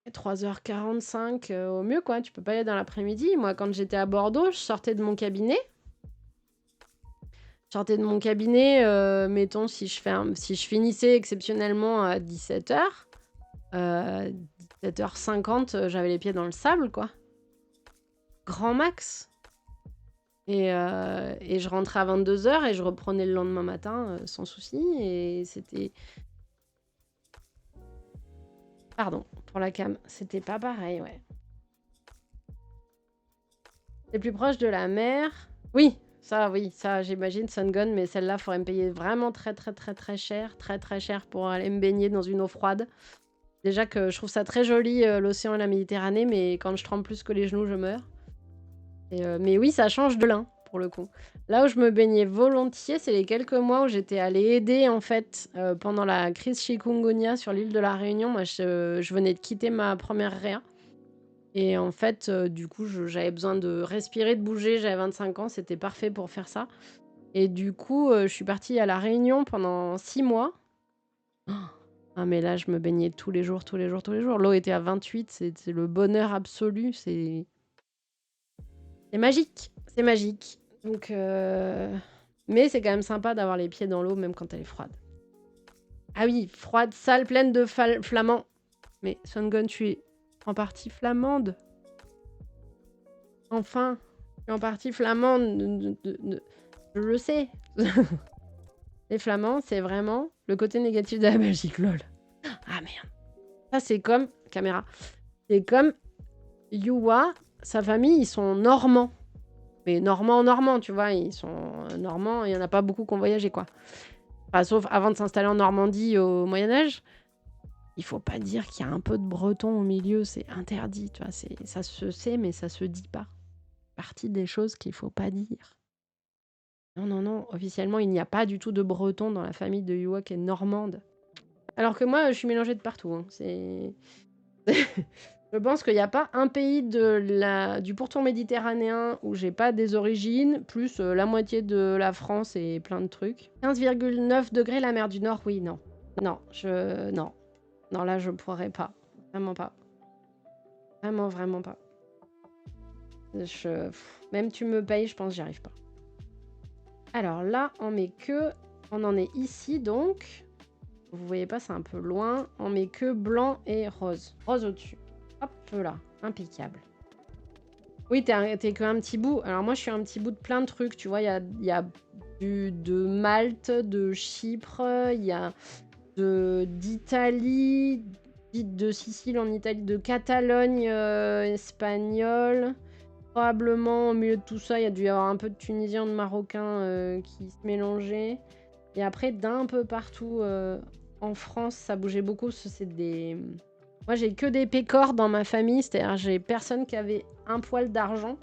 3h45 au mieux, quoi. Tu peux pas y aller dans l'après-midi. Moi, quand j'étais à Bordeaux, je sortais de mon cabinet. Mettons, si je finissais exceptionnellement à 17h, 17h50, j'avais les pieds dans le sable, quoi. Grand max. Et je rentrais à 22h et je reprenais le lendemain matin sans souci. Et c'était... Pardon, pour la cam. C'était pas pareil, ouais. C'est plus proche de la mer. Oui, ça, j'imagine, Sungun, mais celle-là, faudrait me payer vraiment très cher pour aller me baigner dans une eau froide. Déjà que je trouve ça très joli, l'océan et la Méditerranée, mais quand je trempe plus que les genoux, je meurs. Mais oui, ça change de l'Ain, pour le coup. Là où je me baignais volontiers, c'est les quelques mois où j'étais allée aider, en fait, pendant la crise chikungunya sur l'île de la Réunion. Moi, je venais de quitter ma première réa. Et en fait, du coup, j'avais besoin de respirer, de bouger. J'avais 25 ans, c'était parfait pour faire ça. Et du coup, je suis partie à La Réunion pendant 6 mois. Ah, mais là, je me baignais tous les jours. L'eau était à 28, c'est le bonheur absolu. C'est magique, c'est magique. Donc, mais c'est quand même sympa d'avoir les pieds dans l'eau, même quand elle est froide. Ah oui, froide, sale, pleine de flamands. Mais Sungun, tu es en partie flamande. Enfin, je suis en partie flamande. Je le sais. Les Flamands, c'est vraiment le côté négatif de la Belgique, lol. Ah merde. Ça, c'est comme... Caméra. C'est comme Youa, sa famille, ils sont normands. Mais normands, tu vois. Ils sont normands, il n'y en a pas beaucoup qui ont voyagé, quoi. Enfin, sauf avant de s'installer en Normandie au Moyen-Âge. Il faut pas dire qu'il y a un peu de breton au milieu, c'est interdit, tu vois. Ça se sait, mais ça se dit pas. Partie des choses qu'il faut pas dire. Non, officiellement, il n'y a pas du tout de breton dans la famille de Youa qui est normande. Alors que moi, je suis mélangée de partout. Hein. Je pense qu'il n'y a pas un pays du pourtour méditerranéen où j'ai pas des origines, plus la moitié de la France et plein de trucs. 15,9 degrés la mer du Nord, oui, non. Non, non. Non, là, je pourrais pas. Vraiment pas. Vraiment pas. Même tu me payes, je pense que j'y arrive pas. Alors là, on met que... On en est ici, donc. Vous voyez pas, c'est un peu loin. On met que blanc et rose. Rose au-dessus. Hop là, impeccable. Oui, t'es que un petit bout. Alors moi, je suis un petit bout de plein de trucs. Tu vois, il y a de Malte, de Chypre, il y a d'Italie, de Sicile en Italie, de Catalogne espagnole. Probablement au milieu de tout ça, il y a dû y avoir un peu de Tunisiens, de Marocains qui se mélangeaient. Et après, d'un peu partout en France, ça bougeait beaucoup. Moi, j'ai que des pécores dans ma famille, c'est-à-dire j'ai personne qui avait un poil d'argent.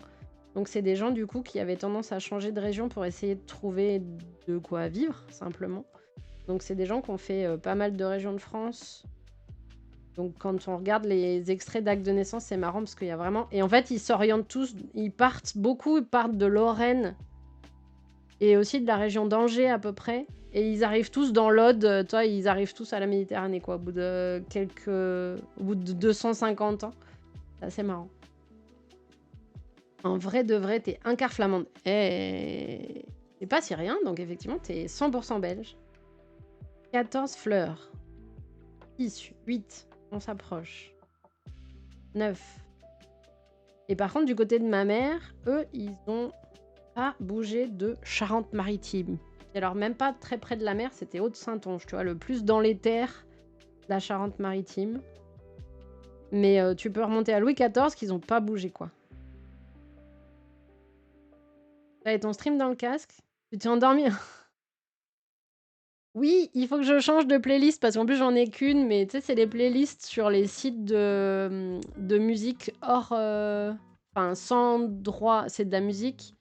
Donc c'est des gens du coup qui avaient tendance à changer de région pour essayer de trouver de quoi vivre, simplement. Donc c'est des gens qui ont fait pas mal de régions de France. Donc quand on regarde les extraits d'actes de naissance, c'est marrant parce qu'il y a vraiment... Et en fait, ils s'orientent tous, ils partent de Lorraine et aussi de la région d'Angers à peu près. Et ils arrivent tous dans l'Aude, toi, ils arrivent tous à la Méditerranée, quoi, au bout de 250 ans. C'est assez marrant. En vrai de vrai, t'es un quart flamande. Et t'es pas syrien, donc effectivement, t'es 100% belge. 14 fleurs. 6, 8, on s'approche. 9. Et par contre, du côté de ma mère, eux, ils ont pas bougé de Charente-Maritime. Et alors, même pas très près de la mer, c'était Haute-Saintonge, tu vois, le plus dans les terres de la Charente-Maritime. Mais tu peux remonter à Louis XIV, qu'ils ont pas bougé, quoi. T'avais ton stream dans le casque? Tu t'es endormi? Oui, il faut que je change de playlist parce qu'en plus j'en ai qu'une, mais tu sais, c'est les playlists sur les sites de musique hors. Enfin, sans droit. C'est de la musique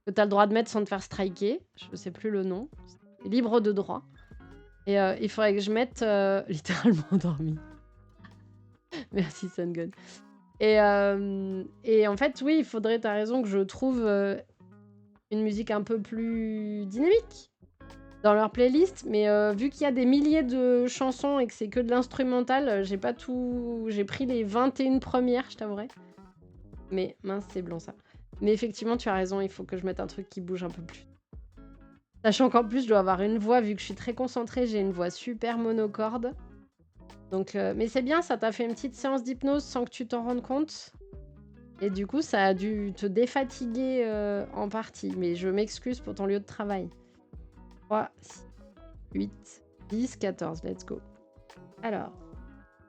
que tu as le droit de mettre sans te faire striker. Je sais plus le nom. C'est libre de droit. Et il faudrait que je mette littéralement endormi. Merci, Sungun. Et en fait, oui, il faudrait, t'as raison, que je trouve une musique un peu plus dynamique dans leur playlist, mais vu qu'il y a des milliers de chansons et que c'est que de l'instrumental, j'ai pas tout... J'ai pris les 21 premières, je t'avouerai. Mais mince, c'est blanc ça. Mais effectivement, tu as raison, il faut que je mette un truc qui bouge un peu plus. Sachant qu'en plus, je dois avoir une voix, vu que je suis très concentrée, j'ai une voix super monocorde. Donc, mais c'est bien, ça t'a fait une petite séance d'hypnose sans que tu t'en rendes compte. Et du coup, ça a dû te défatiguer en partie. Mais je m'excuse pour ton lieu de travail. 3, 6, 8, 10, 14. Let's go. Alors,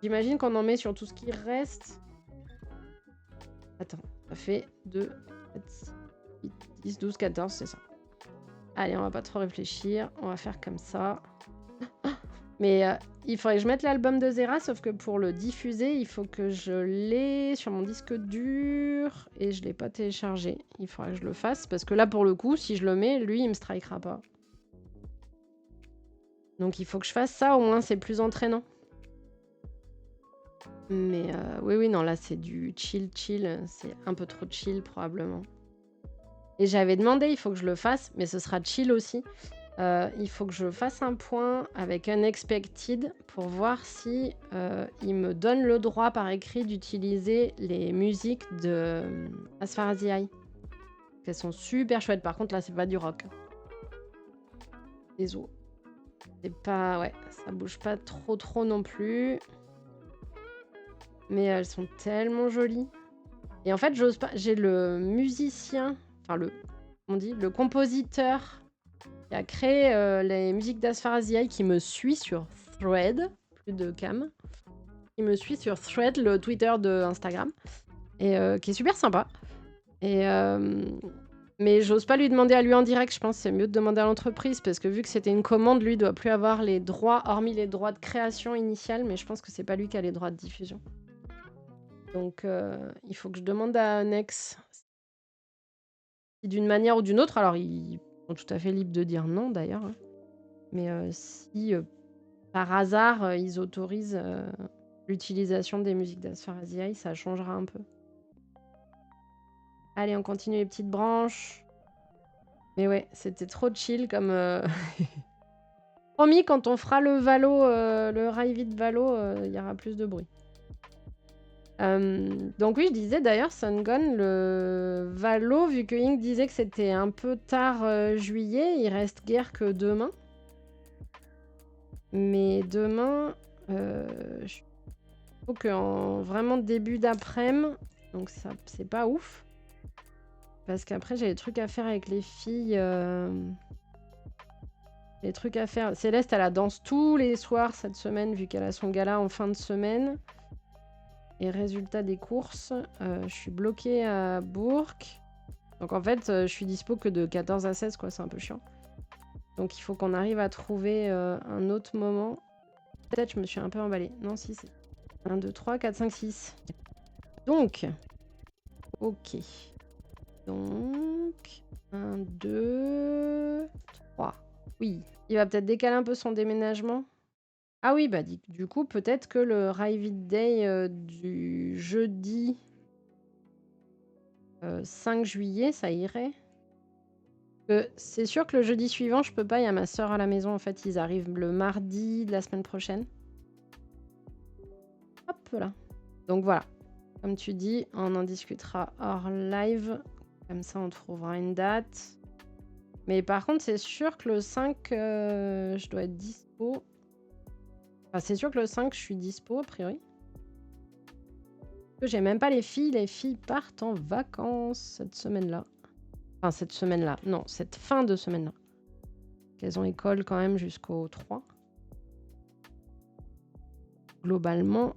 j'imagine qu'on en met sur tout ce qui reste. Attends, ça fait 2, 7, 8, 10, 12, 14, c'est ça. Allez, on va pas trop réfléchir. On va faire comme ça. Mais il faudrait que je mette l'album de Zera, sauf que pour le diffuser, il faut que je l'ai sur mon disque dur et je l'ai pas téléchargé. Il faudrait que je le fasse parce que là, pour le coup, si je le mets, lui, il me strikera pas. Donc il faut que je fasse ça, au moins c'est plus entraînant. Mais oui, non, là c'est du chill. C'est un peu trop chill probablement. Et j'avais demandé, il faut que je le fasse, mais ce sera chill aussi. Il faut que je fasse un point avec Unexpected pour voir si il me donne le droit par écrit d'utiliser les musiques de As Far As The Eye. Elles sont super chouettes. Par contre, là, c'est pas du rock. Désolé. C'est pas... Ouais, ça bouge pas trop non plus. Mais elles sont tellement jolies. Et en fait, j'ose pas. J'ai le musicien, enfin le compositeur qui a créé les musiques d'Aspharazi qui me suit sur Thread, plus de cam, qui me suit sur Thread, le Twitter de Instagram, et qui est super sympa. Et mais j'ose pas lui demander à lui en direct, je pense que c'est mieux de demander à l'entreprise, parce que vu que c'était une commande, lui doit plus avoir les droits, hormis les droits de création initiale, mais je pense que c'est pas lui qui a les droits de diffusion. Donc il faut que je demande à Nex si d'une manière ou d'une autre, alors ils sont tout à fait libres de dire non d'ailleurs, hein, mais si par hasard ils autorisent l'utilisation des musiques d'Aspharazi, ça changera un peu. Allez, on continue les petites branches. Mais ouais, c'était trop chill comme... Promis, quand on fera le Valo, le rail vide Valo, il y aura plus de bruit. Donc oui, je disais d'ailleurs, Sungun, le Valo, vu que Ink disait que c'était un peu tard juillet, il reste guère que demain. Mais demain, il faut qu'en vraiment début d'après-midi, donc ça c'est pas ouf. Parce qu'après, j'ai des trucs à faire avec les filles. Des trucs à faire. Céleste, elle a danse tous les soirs cette semaine, vu qu'elle a son gala en fin de semaine. Et résultat des courses, je suis bloquée à Bourg. Donc en fait, je suis dispo que de 14 à 16, quoi. C'est un peu chiant. Donc il faut qu'on arrive à trouver un autre moment. Peut-être je me suis un peu emballée. Non, si, c'est 1, 2, 3, 4, 5, 6. Donc, ok. Donc, 1, 2, 3. Oui, il va peut-être décaler un peu son déménagement. Ah oui, bah du coup, peut-être que le Ride Day du jeudi 5 juillet, ça irait. C'est sûr que le jeudi suivant, je peux pas, il y a ma soeur à la maison. En fait, ils arrivent le mardi de la semaine prochaine. Hop là. Donc voilà. Comme tu dis, on en discutera hors live. Comme ça, on trouvera une date. Mais par contre, c'est sûr que le 5, je dois être dispo. Enfin, c'est sûr que le 5, je suis dispo, a priori. J'ai même pas les filles. Les filles partent en vacances cette semaine-là. Enfin, cette semaine-là. Non, cette fin de semaine-là. Elles ont école quand même jusqu'au 3. Globalement,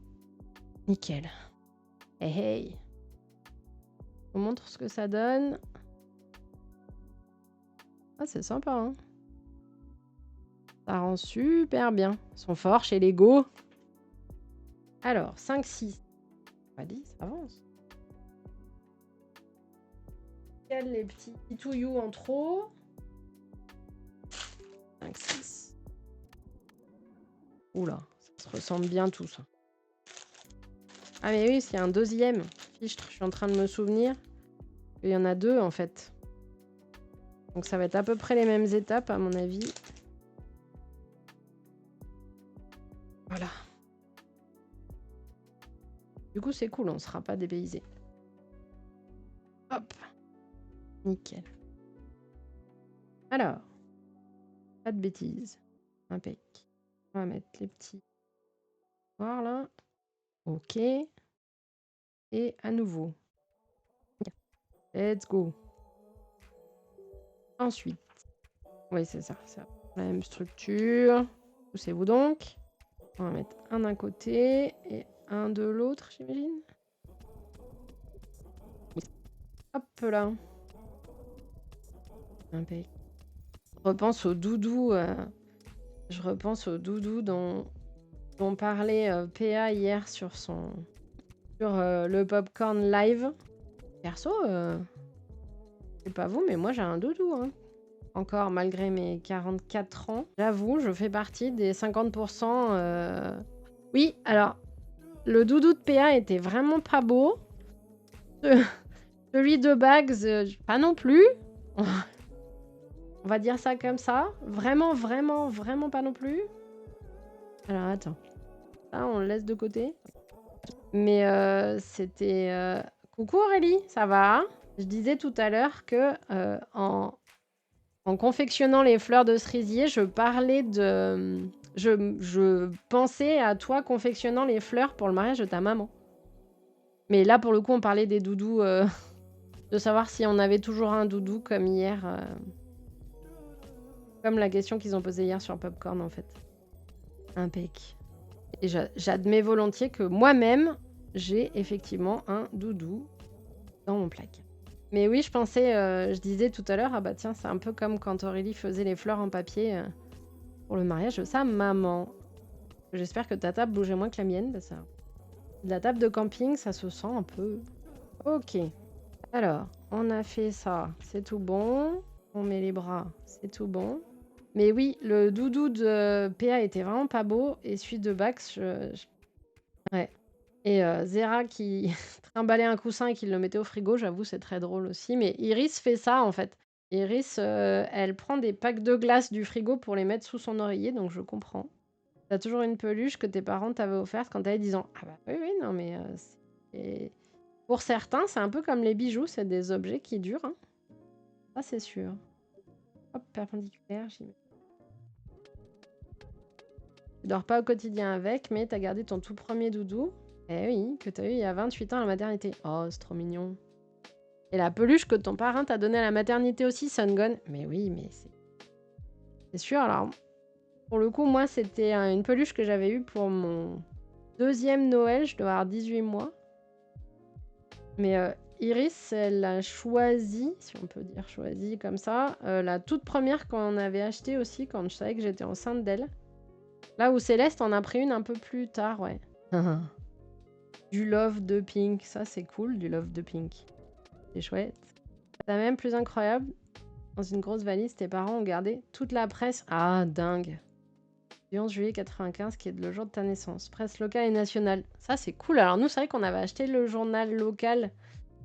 nickel. Hey, hey. On montre ce que ça donne. Ah, c'est sympa, hein. Ça rend super bien. Ils sont forts chez Lego. Alors, 5, 6. Allez, ça avance. Les petits touillous en trop. 5, 6. Oula, ça se ressemble bien tout ça. Ah mais oui, c'est un deuxième. Fichtre, je suis en train de me souvenir. Il y en a 2 en fait. Donc ça va être à peu près les mêmes étapes à mon avis. Voilà. Du coup c'est cool, on ne sera pas dépaysé. Hop. Nickel. Alors. Pas de bêtises. Impec. On va mettre les petits. Voilà. Ok. Et à nouveau. Let's go. Ensuite. Oui, c'est ça. C'est la même structure. Poussez-vous donc. On va mettre un d'un côté et un de l'autre, j'imagine. Hop là. Impec. Je repense au doudou. Je repense au doudou dont parlait PA hier sur le Popcorn Live. Perso, je sais pas vous, mais moi j'ai un doudou. Hein. Encore malgré mes 44 ans. J'avoue, je fais partie des 50%. Oui, alors, le doudou de PA était vraiment pas beau. Celui de Bags, pas non plus. On va dire ça comme ça. Vraiment, vraiment, vraiment pas non plus. Alors, attends. Ça, on le laisse de côté. Mais c'était... Coucou Aurélie, ça va? Je disais tout à l'heure que en confectionnant les fleurs de cerisier, je parlais de... Je pensais à toi confectionnant les fleurs pour le mariage de ta maman. Mais là, pour le coup, on parlait des doudous, de savoir si on avait toujours un doudou comme hier, comme la question qu'ils ont posée hier sur Popcorn, en fait. Impec. Et j'admets volontiers que moi-même, j'ai effectivement un doudou dans mon placard. Mais oui, je pensais, je disais tout à l'heure, ah bah tiens, c'est un peu comme quand Aurélie faisait les fleurs en papier pour le mariage de sa maman. J'espère que ta table bougeait moins que la mienne. Bah ça... La table de camping, ça se sent un peu. Ok. Alors, on a fait ça, c'est tout bon. On met les bras, c'est tout bon. Mais oui, le doudou de PA était vraiment pas beau. Et celui de Bax, ouais. Et Zera qui trimballait un coussin et qui le mettait au frigo, j'avoue, c'est très drôle aussi. Mais Iris fait ça, en fait. Iris, elle prend des packs de glace du frigo pour les mettre sous son oreiller, donc je comprends. T'as toujours une peluche que tes parents t'avaient offerte quand t'avais 10 ans. Ah bah oui, oui, non, mais pour certains, c'est un peu comme les bijoux, c'est des objets qui durent. Hein. Ça, c'est sûr. Hop, perpendiculaire, j'y mets. Tu dors pas au quotidien avec, mais t'as gardé ton tout premier doudou. Eh oui, que t'as eu il y a 28 ans à la maternité. Oh, c'est trop mignon. Et la peluche que ton parrain t'a donnée à la maternité aussi, Sungun. Mais oui, mais c'est sûr. Alors, pour le coup, moi, c'était une peluche que j'avais eue pour mon deuxième Noël. Je dois avoir 18 mois. Mais Iris, elle a choisi, si on peut dire choisi comme ça, la toute première qu'on avait achetée aussi quand je savais que j'étais enceinte d'elle. Là où Céleste en a pris une un peu plus tard, ouais. Du love de Pink, ça c'est cool, du love de Pink. C'est chouette. T'as même plus incroyable, dans une grosse valise, tes parents ont gardé toute la presse. Ah, dingue. Du 11 juillet 95, qui est le jour de ta naissance. Presse locale et nationale. Ça c'est cool. Alors nous, c'est vrai qu'on avait acheté le journal local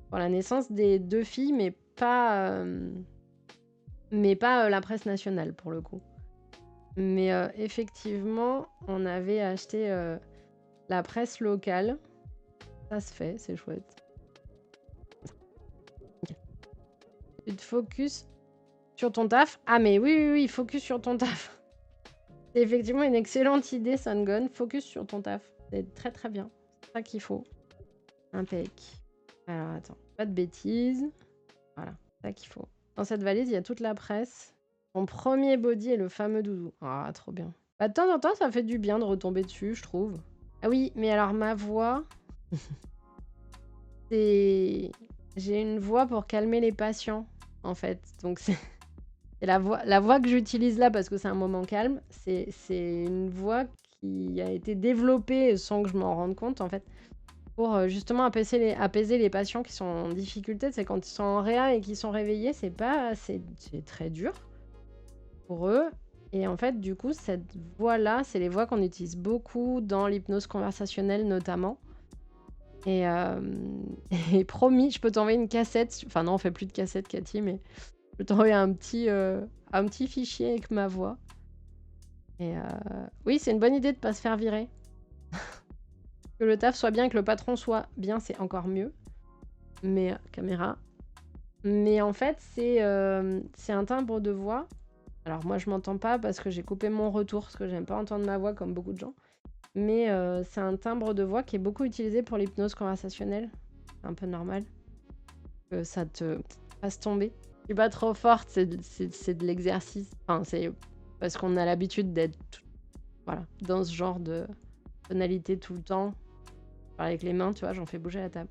pour la naissance des deux filles, mais pas la presse nationale pour le coup. Mais effectivement, on avait acheté la presse locale. Ça se fait, c'est chouette. Tu te focus sur ton taf. Ah mais oui, oui, oui, focus sur ton taf. C'est effectivement une excellente idée, Sungun. Focus sur ton taf. C'est très très bien. C'est ça qu'il faut. Impec. Alors attends, pas de bêtises. Voilà, c'est ça qu'il faut. Dans cette valise, il y a toute la presse. Mon premier body est le fameux doudou. Ah, trop bien. Bah, de temps en temps, ça fait du bien de retomber dessus, je trouve. Ah oui, mais alors ma voix... c'est... J'ai une voix pour calmer les patients, en fait. Donc c'est la voix que j'utilise là, parce que c'est un moment calme, c'est une voix qui a été développée sans que je m'en rende compte, en fait, pour justement apaiser les patients qui sont en difficulté. C'est quand ils sont en réa et qu'ils sont réveillés, c'est très dur pour eux. Et en fait, du coup, cette voix-là, c'est les voix qu'on utilise beaucoup dans l'hypnose conversationnelle notamment. Et, et promis, je peux t'envoyer une cassette. Enfin non, on fait plus de cassettes, Cathy, mais je peux t'envoyer un petit fichier avec ma voix. Et oui, c'est une bonne idée de pas se faire virer. Que le taf soit bien, que le patron soit bien, c'est encore mieux. Mais caméra. Mais en fait, c'est un timbre de voix. Alors moi, je m'entends pas parce que j'ai coupé mon retour, parce que j'aime pas entendre ma voix comme beaucoup de gens. Mais c'est un timbre de voix qui est beaucoup utilisé pour l'hypnose conversationnelle. C'est un peu normal que ça te fasse tomber. Je suis pas trop forte, c'est de l'exercice. Enfin, c'est parce qu'on a l'habitude d'être dans ce genre de tonalité tout le temps. Avec les mains, tu vois, j'en fais bouger la table.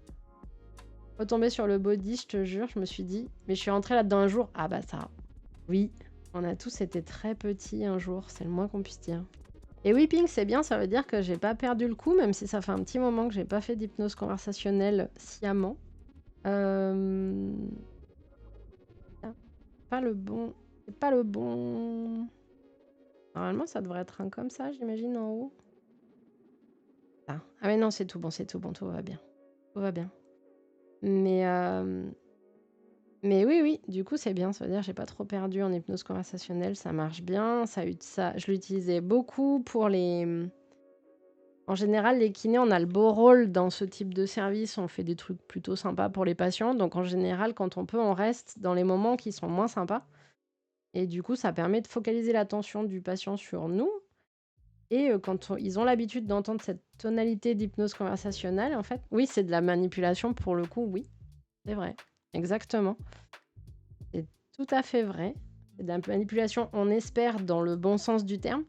Retomber sur le body, je te jure, je me suis dit, mais je suis rentrée là-dedans un jour. Ah bah ça, oui, on a tous été très petits un jour, c'est le moins qu'on puisse dire. Et oui, Pink, c'est bien, ça veut dire que j'ai pas perdu le coup, même si ça fait un petit moment que j'ai pas fait d'hypnose conversationnelle sciemment. Pas le bon... C'est pas le bon... Normalement, ça devrait être un comme ça, j'imagine, en haut. Ah mais non, c'est tout bon, tout va bien. Tout va bien. Mais oui, du coup, c'est bien. Ça veut dire que j'ai pas trop perdu en hypnose conversationnelle. Ça marche bien. Je l'utilisais beaucoup pour les... En général, les kinés, on a le beau rôle dans ce type de service. On fait des trucs plutôt sympas pour les patients. Donc, en général, quand on peut, on reste dans les moments qui sont moins sympas. Et du coup, ça permet de focaliser l'attention du patient sur nous. Et quand ils ont l'habitude d'entendre cette tonalité d'hypnose conversationnelle, en fait, oui, c'est de la manipulation pour le coup, oui, c'est vrai, exactement. C'est tout à fait vrai. C'est de la manipulation, on espère, dans le bon sens du terme.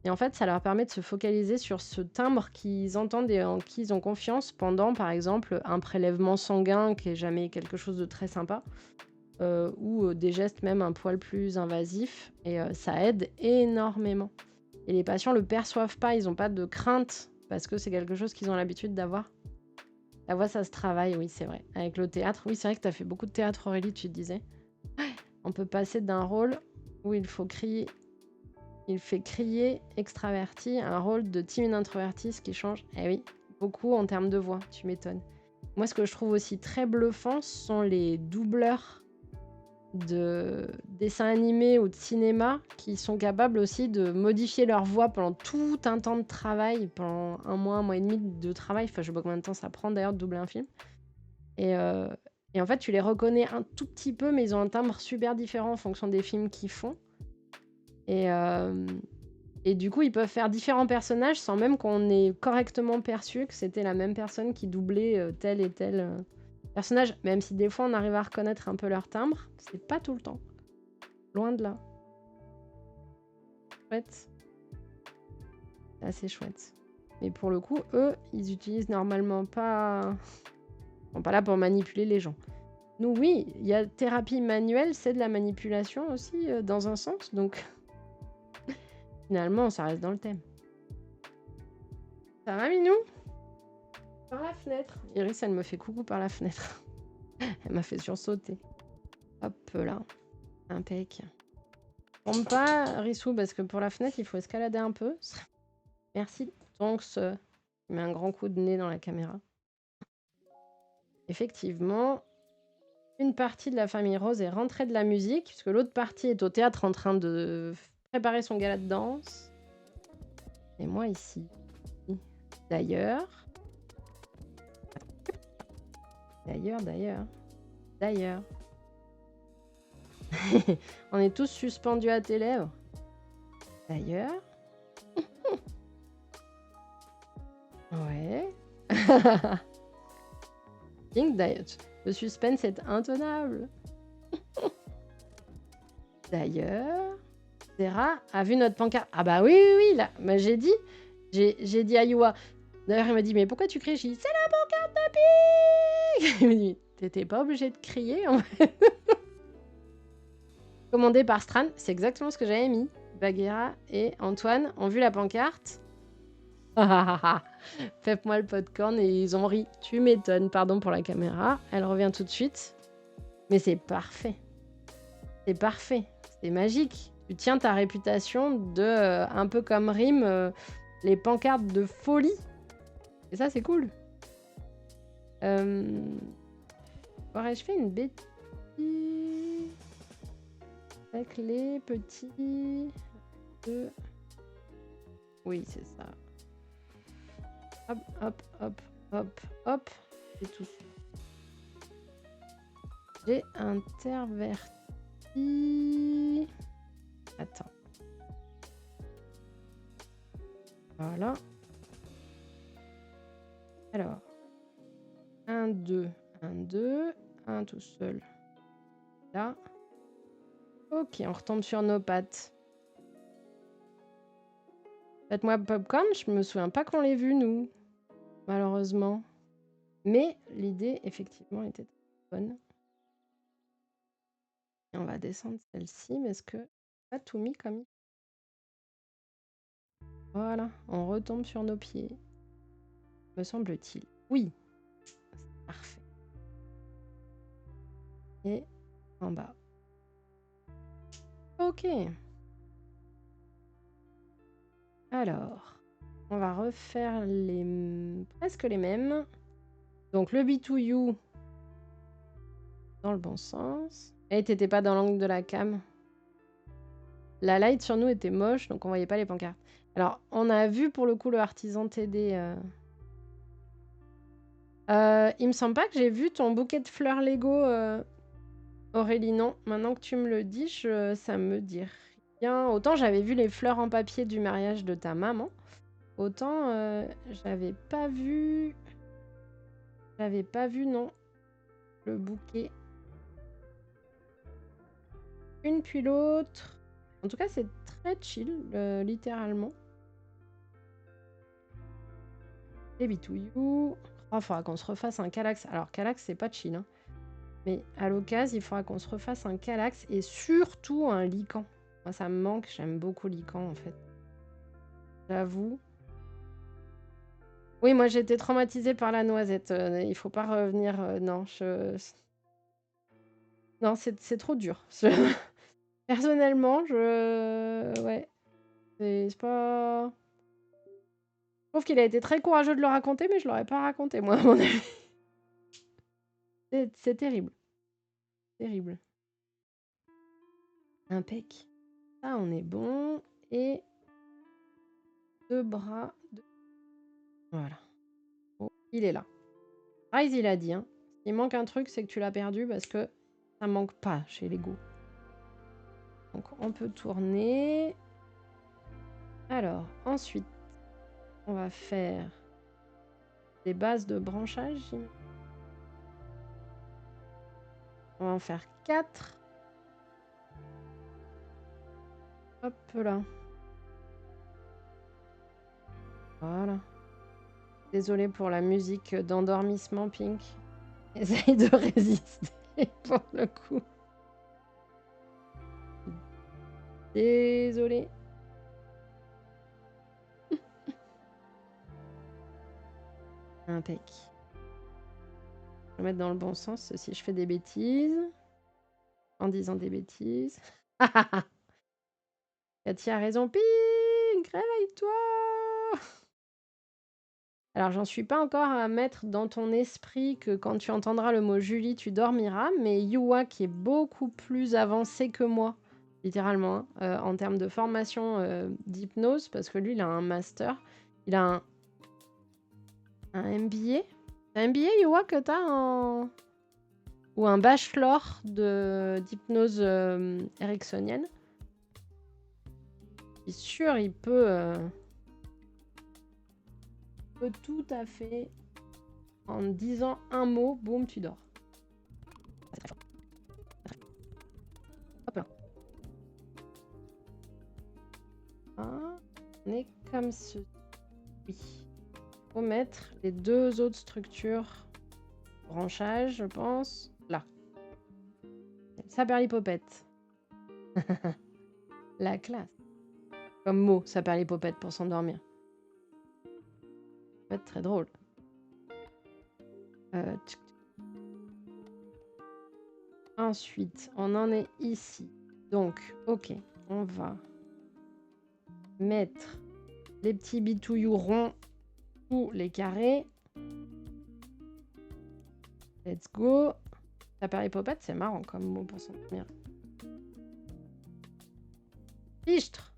Et en fait, ça leur permet de se focaliser sur ce timbre qu'ils entendent et en qui ils ont confiance pendant, par exemple, un prélèvement sanguin qui est jamais quelque chose de très sympa, ou des gestes même un poil plus invasifs. Et ça aide énormément. Et les patients le perçoivent pas, ils ont pas de crainte parce que c'est quelque chose qu'ils ont l'habitude d'avoir. La voix, ça se travaille, oui, c'est vrai. Avec le théâtre, oui, c'est vrai que tu as fait beaucoup de théâtre, Aurélie, tu te disais. On peut passer d'un rôle où il faut crier, il fait crier extraverti, à un rôle de timide introverti, ce qui change, eh oui, beaucoup en termes de voix, tu m'étonnes. Moi, ce que je trouve aussi très bluffant, ce sont les doubleurs de dessins animés ou de cinéma qui sont capables aussi de modifier leur voix pendant tout un temps de travail, pendant un mois et demi de travail. Enfin, je sais pas combien de temps ça prend d'ailleurs de doubler un film. Et, et en fait, tu les reconnais un tout petit peu, mais ils ont un timbre super différent en fonction des films qu'ils font. Et du coup, ils peuvent faire différents personnages sans même qu'on ait correctement perçu que c'était la même personne qui doublait tel et tel personnage. Même si des fois, on arrive à reconnaître un peu leur timbre, c'est pas tout le temps. Loin de là. Chouette. C'est assez chouette. Mais pour le coup, eux, ils utilisent normalement pas... Ils sont pas là pour manipuler les gens. Nous, oui, il y a thérapie manuelle, c'est de la manipulation aussi, dans un sens. Donc, finalement, ça reste dans le thème. Ça va, Minou? Par la fenêtre. Iris, elle me fait coucou par la fenêtre. Elle m'a fait sursauter. Hop là. Impec. Tombe pas, Rissou, parce que pour la fenêtre, il faut escalader un peu. Merci. Donc, il met un grand coup de nez dans la caméra. Effectivement, une partie de la famille Rose est rentrée de la musique, puisque l'autre partie est au théâtre en train de préparer son gala de danse. Et moi ici. D'ailleurs. On est tous suspendus à tes lèvres. D'ailleurs. Ouais. Le suspense est intenable. D'ailleurs, Sarah a vu notre pancarte. Ah bah oui, là. Bah, j'ai dit à Yua. D'ailleurs, il m'a dit, mais pourquoi tu cries? J'ai dit, c'est la pancarte de Pig. Il m'a dit, t'étais pas obligé de crier, en fait. Commandé par Stran, c'est exactement ce que j'avais mis. Bagheera et Antoine ont vu la pancarte. Faites-moi le popcorn et ils ont ri. Tu m'étonnes, pardon pour la caméra. Elle revient tout de suite. Mais c'est parfait. C'est parfait. C'est magique. Tu tiens ta réputation de, un peu comme Rime, les pancartes de folie. Et ça, c'est cool. Aurais-je fait une bêtise avec les petits... Oui, c'est ça. Hop, hop, hop, hop, hop. C'est tout. J'ai interverti... Attends. Voilà. Alors. 1, 2, 1, 2. 1 tout seul. Là. Ok, on retombe sur nos pattes. Faites-moi popcorn, je me souviens pas qu'on l'ait vu, nous. Malheureusement. Mais l'idée, effectivement, était bonne. Et on va descendre celle-ci, parce que pas tout mis comme... Voilà, on retombe sur nos pieds. Me semble-t-il. Oui. C'est parfait. Et en bas. Ok. Alors, on va refaire presque les mêmes. Donc le B2U dans le bon sens. Et t'étais pas dans l'angle de la cam. La light sur nous était moche, donc on voyait pas les pancartes. Alors, on a vu pour le coup le artisan TD. Il me semble pas que j'ai vu ton bouquet de fleurs Lego, Aurélie. Non, maintenant que tu me le dis, ça me dit bien. Autant j'avais vu les fleurs en papier du mariage de ta maman, autant j'avais pas vu... non, le bouquet. Une puis l'autre. En tout cas, c'est très chill, littéralement. Les bitouillous. Oh, faudra qu'on se refasse un Calax. Alors, Calax, c'est pas chill, hein. Mais à l'occasion, il faudra qu'on se refasse un Calax et surtout un Lycan. Moi, ça me manque. J'aime beaucoup Lycan, en fait. J'avoue. Oui, moi, j'ai été traumatisée par la noisette. Il faut pas revenir. Non, non, c'est trop dur. Personnellement, ouais. C'est pas... Je trouve qu'il a été très courageux de le raconter, mais je l'aurais pas raconté, moi, à mon avis. C'est terrible. Terrible. Impec. Ça, on est bon. Et 2 bras. Voilà. Oh, il est là. Rise, il a dit. Hein. Il manque un truc, c'est que tu l'as perdu parce que ça manque pas chez Lego. Donc, on peut tourner. Alors, ensuite, on va faire des bases de branchage. On va en faire 4. Hop là. Voilà. Désolée pour la musique d'endormissement, Pink. Essaye de résister pour le coup. Désolée. Impec. Je vais mettre dans le bon sens si je fais des bêtises. En disant des bêtises. Cathy a raison. Pink, réveille-toi. Alors, j'en suis pas encore à mettre dans ton esprit que quand tu entendras le mot Julie, tu dormiras. Mais Yua, qui est beaucoup plus avancé que moi, littéralement, hein, en termes de formation d'hypnose, parce que lui, il a un master. Il a un MBA. Un MBA, Yua, que t'as en... Ou un bachelor d'hypnose ericksonienne. Je suis sûre, il peut tout à fait, en disant un mot, boum, tu dors. Hop là. On est comme ceci. Il faut mettre les 2 autres structures. Branchage, je pense. Là. Saperlipopette. La classe. Comme mot, saperlipopette pour s'endormir. Ça va être très drôle. Ensuite, on en est ici. Donc, ok, on va mettre les petits bitouillous ronds ou les carrés. Let's go. Saperlipopette, c'est marrant comme mot pour s'endormir. Fichtre.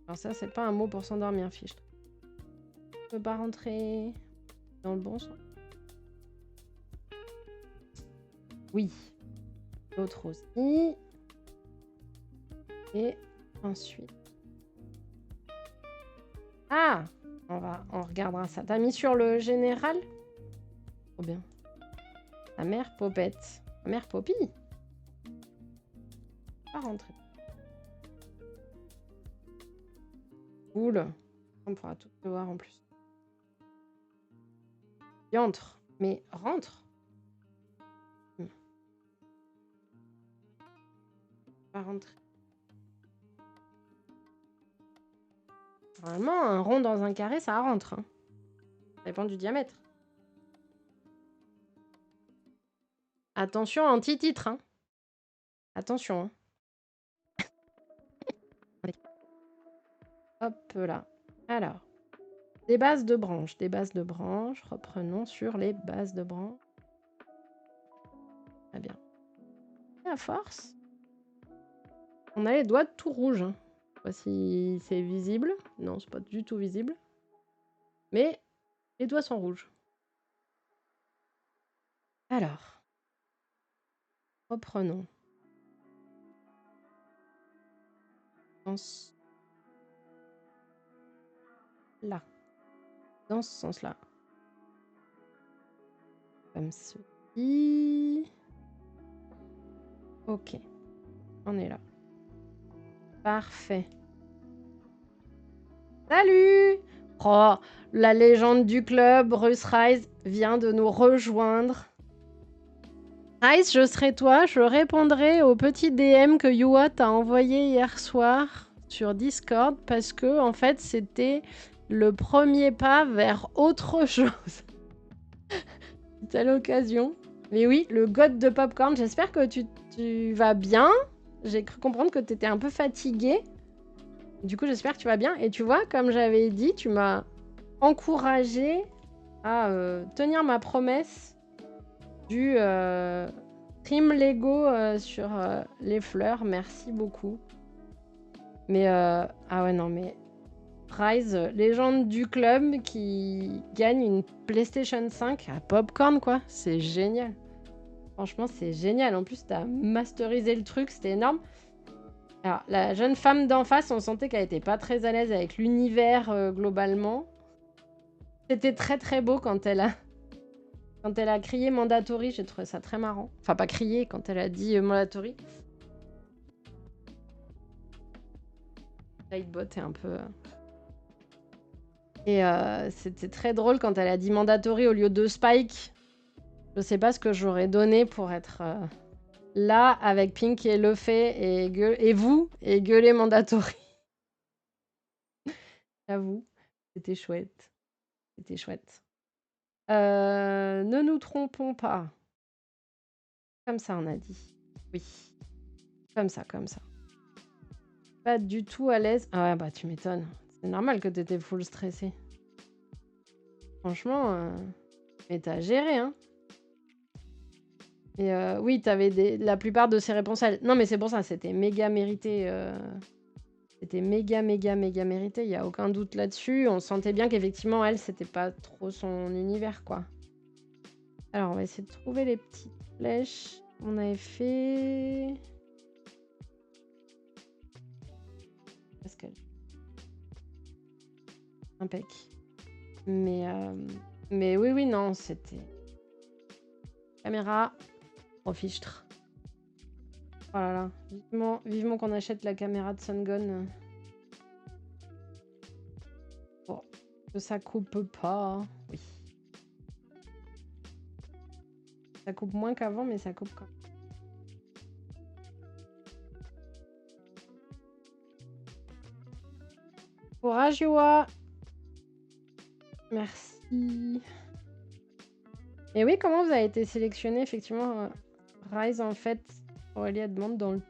Alors ça, c'est pas un mot pour s'endormir, fichtre. Je peux pas rentrer dans le bon sens. Oui. L'autre aussi. Et ensuite... Ah, on regardera ça. T'as mis sur le général? Trop bien. La mère Popette. La mère Poppy. Pas rentrer. Cool. On pourra tout voir en plus. Il entre. Mais rentre. Pas rentrer. Normalement, un rond dans un carré, ça rentre. Hein. Ça dépend du diamètre. Attention, anti-titre. Hein. Attention. Hein. Hop là. Alors, des bases de branches. Des bases de branches. Reprenons sur les bases de branches. Très bien. Et à force, on a les doigts tout rouges. Hein. Je sais pas si c'est visible. Non, c'est pas du tout visible. Mais les doigts sont rouges. Alors, reprenons. sens là. Dans ce sens-là. Comme ceci. Ok. On est là. Parfait. Salut! Oh, la légende du club, Russ Rise, vient de nous rejoindre. Rise, je serai toi, je répondrai au petit DM que Yua t'a envoyé hier soir sur Discord parce que, en fait, c'était le premier pas vers autre chose. C'est à l'occasion. Mais oui, le god de popcorn, j'espère que tu vas bien. J'ai cru comprendre que tu étais un peu fatigué. Du coup, j'espère que tu vas bien. Et tu vois, comme j'avais dit, tu m'as encouragé à tenir ma promesse du trim Lego sur les fleurs. Merci beaucoup. Mais ah ouais, non, mais Rise, légende du club qui gagne une PlayStation 5 à Popcorn, quoi. C'est génial. Franchement, c'est génial. En plus, t'as masterisé le truc, c'était énorme. Alors, la jeune femme d'en face, on sentait qu'elle était pas très à l'aise avec l'univers globalement. C'était très très beau quand elle a crié Mandatory, j'ai trouvé ça très marrant. Enfin, pas crié, quand elle a dit Mandatory. Lightbot est un peu... Et c'était très drôle quand elle a dit Mandatory au lieu de Spike. Je sais pas ce que j'aurais donné pour être là avec Pink et Lefay et vous et gueuler Mandatory. J'avoue, c'était chouette. C'était chouette. Ne nous trompons pas. Comme ça, on a dit. Oui. Comme ça, comme ça. Pas du tout à l'aise. Ah ouais, bah tu m'étonnes. C'est normal que t'étais full stressé. Franchement, mais t'as géré, hein. Et oui, t'avais la plupart de ces réponses... Non, mais c'est pour ça, c'était méga mérité. C'était méga mérité. Il n'y a aucun doute là-dessus. On sentait bien qu'effectivement, elle, c'était pas trop son univers, quoi. Alors, on va essayer de trouver les petites flèches. On avait fait... Parce que... Impec. Mais oui, non, c'était... Caméra. Fichtre. Oh là là. Vivement qu'on achète la caméra de Sungun. Bon. Que ça coupe pas. Oui. Ça coupe moins qu'avant, mais ça coupe quand même. Courage, Yoa. Merci. Et oui, comment vous avez été sélectionné? Effectivement, Rise, en fait, Aurélie, elle demande dans le...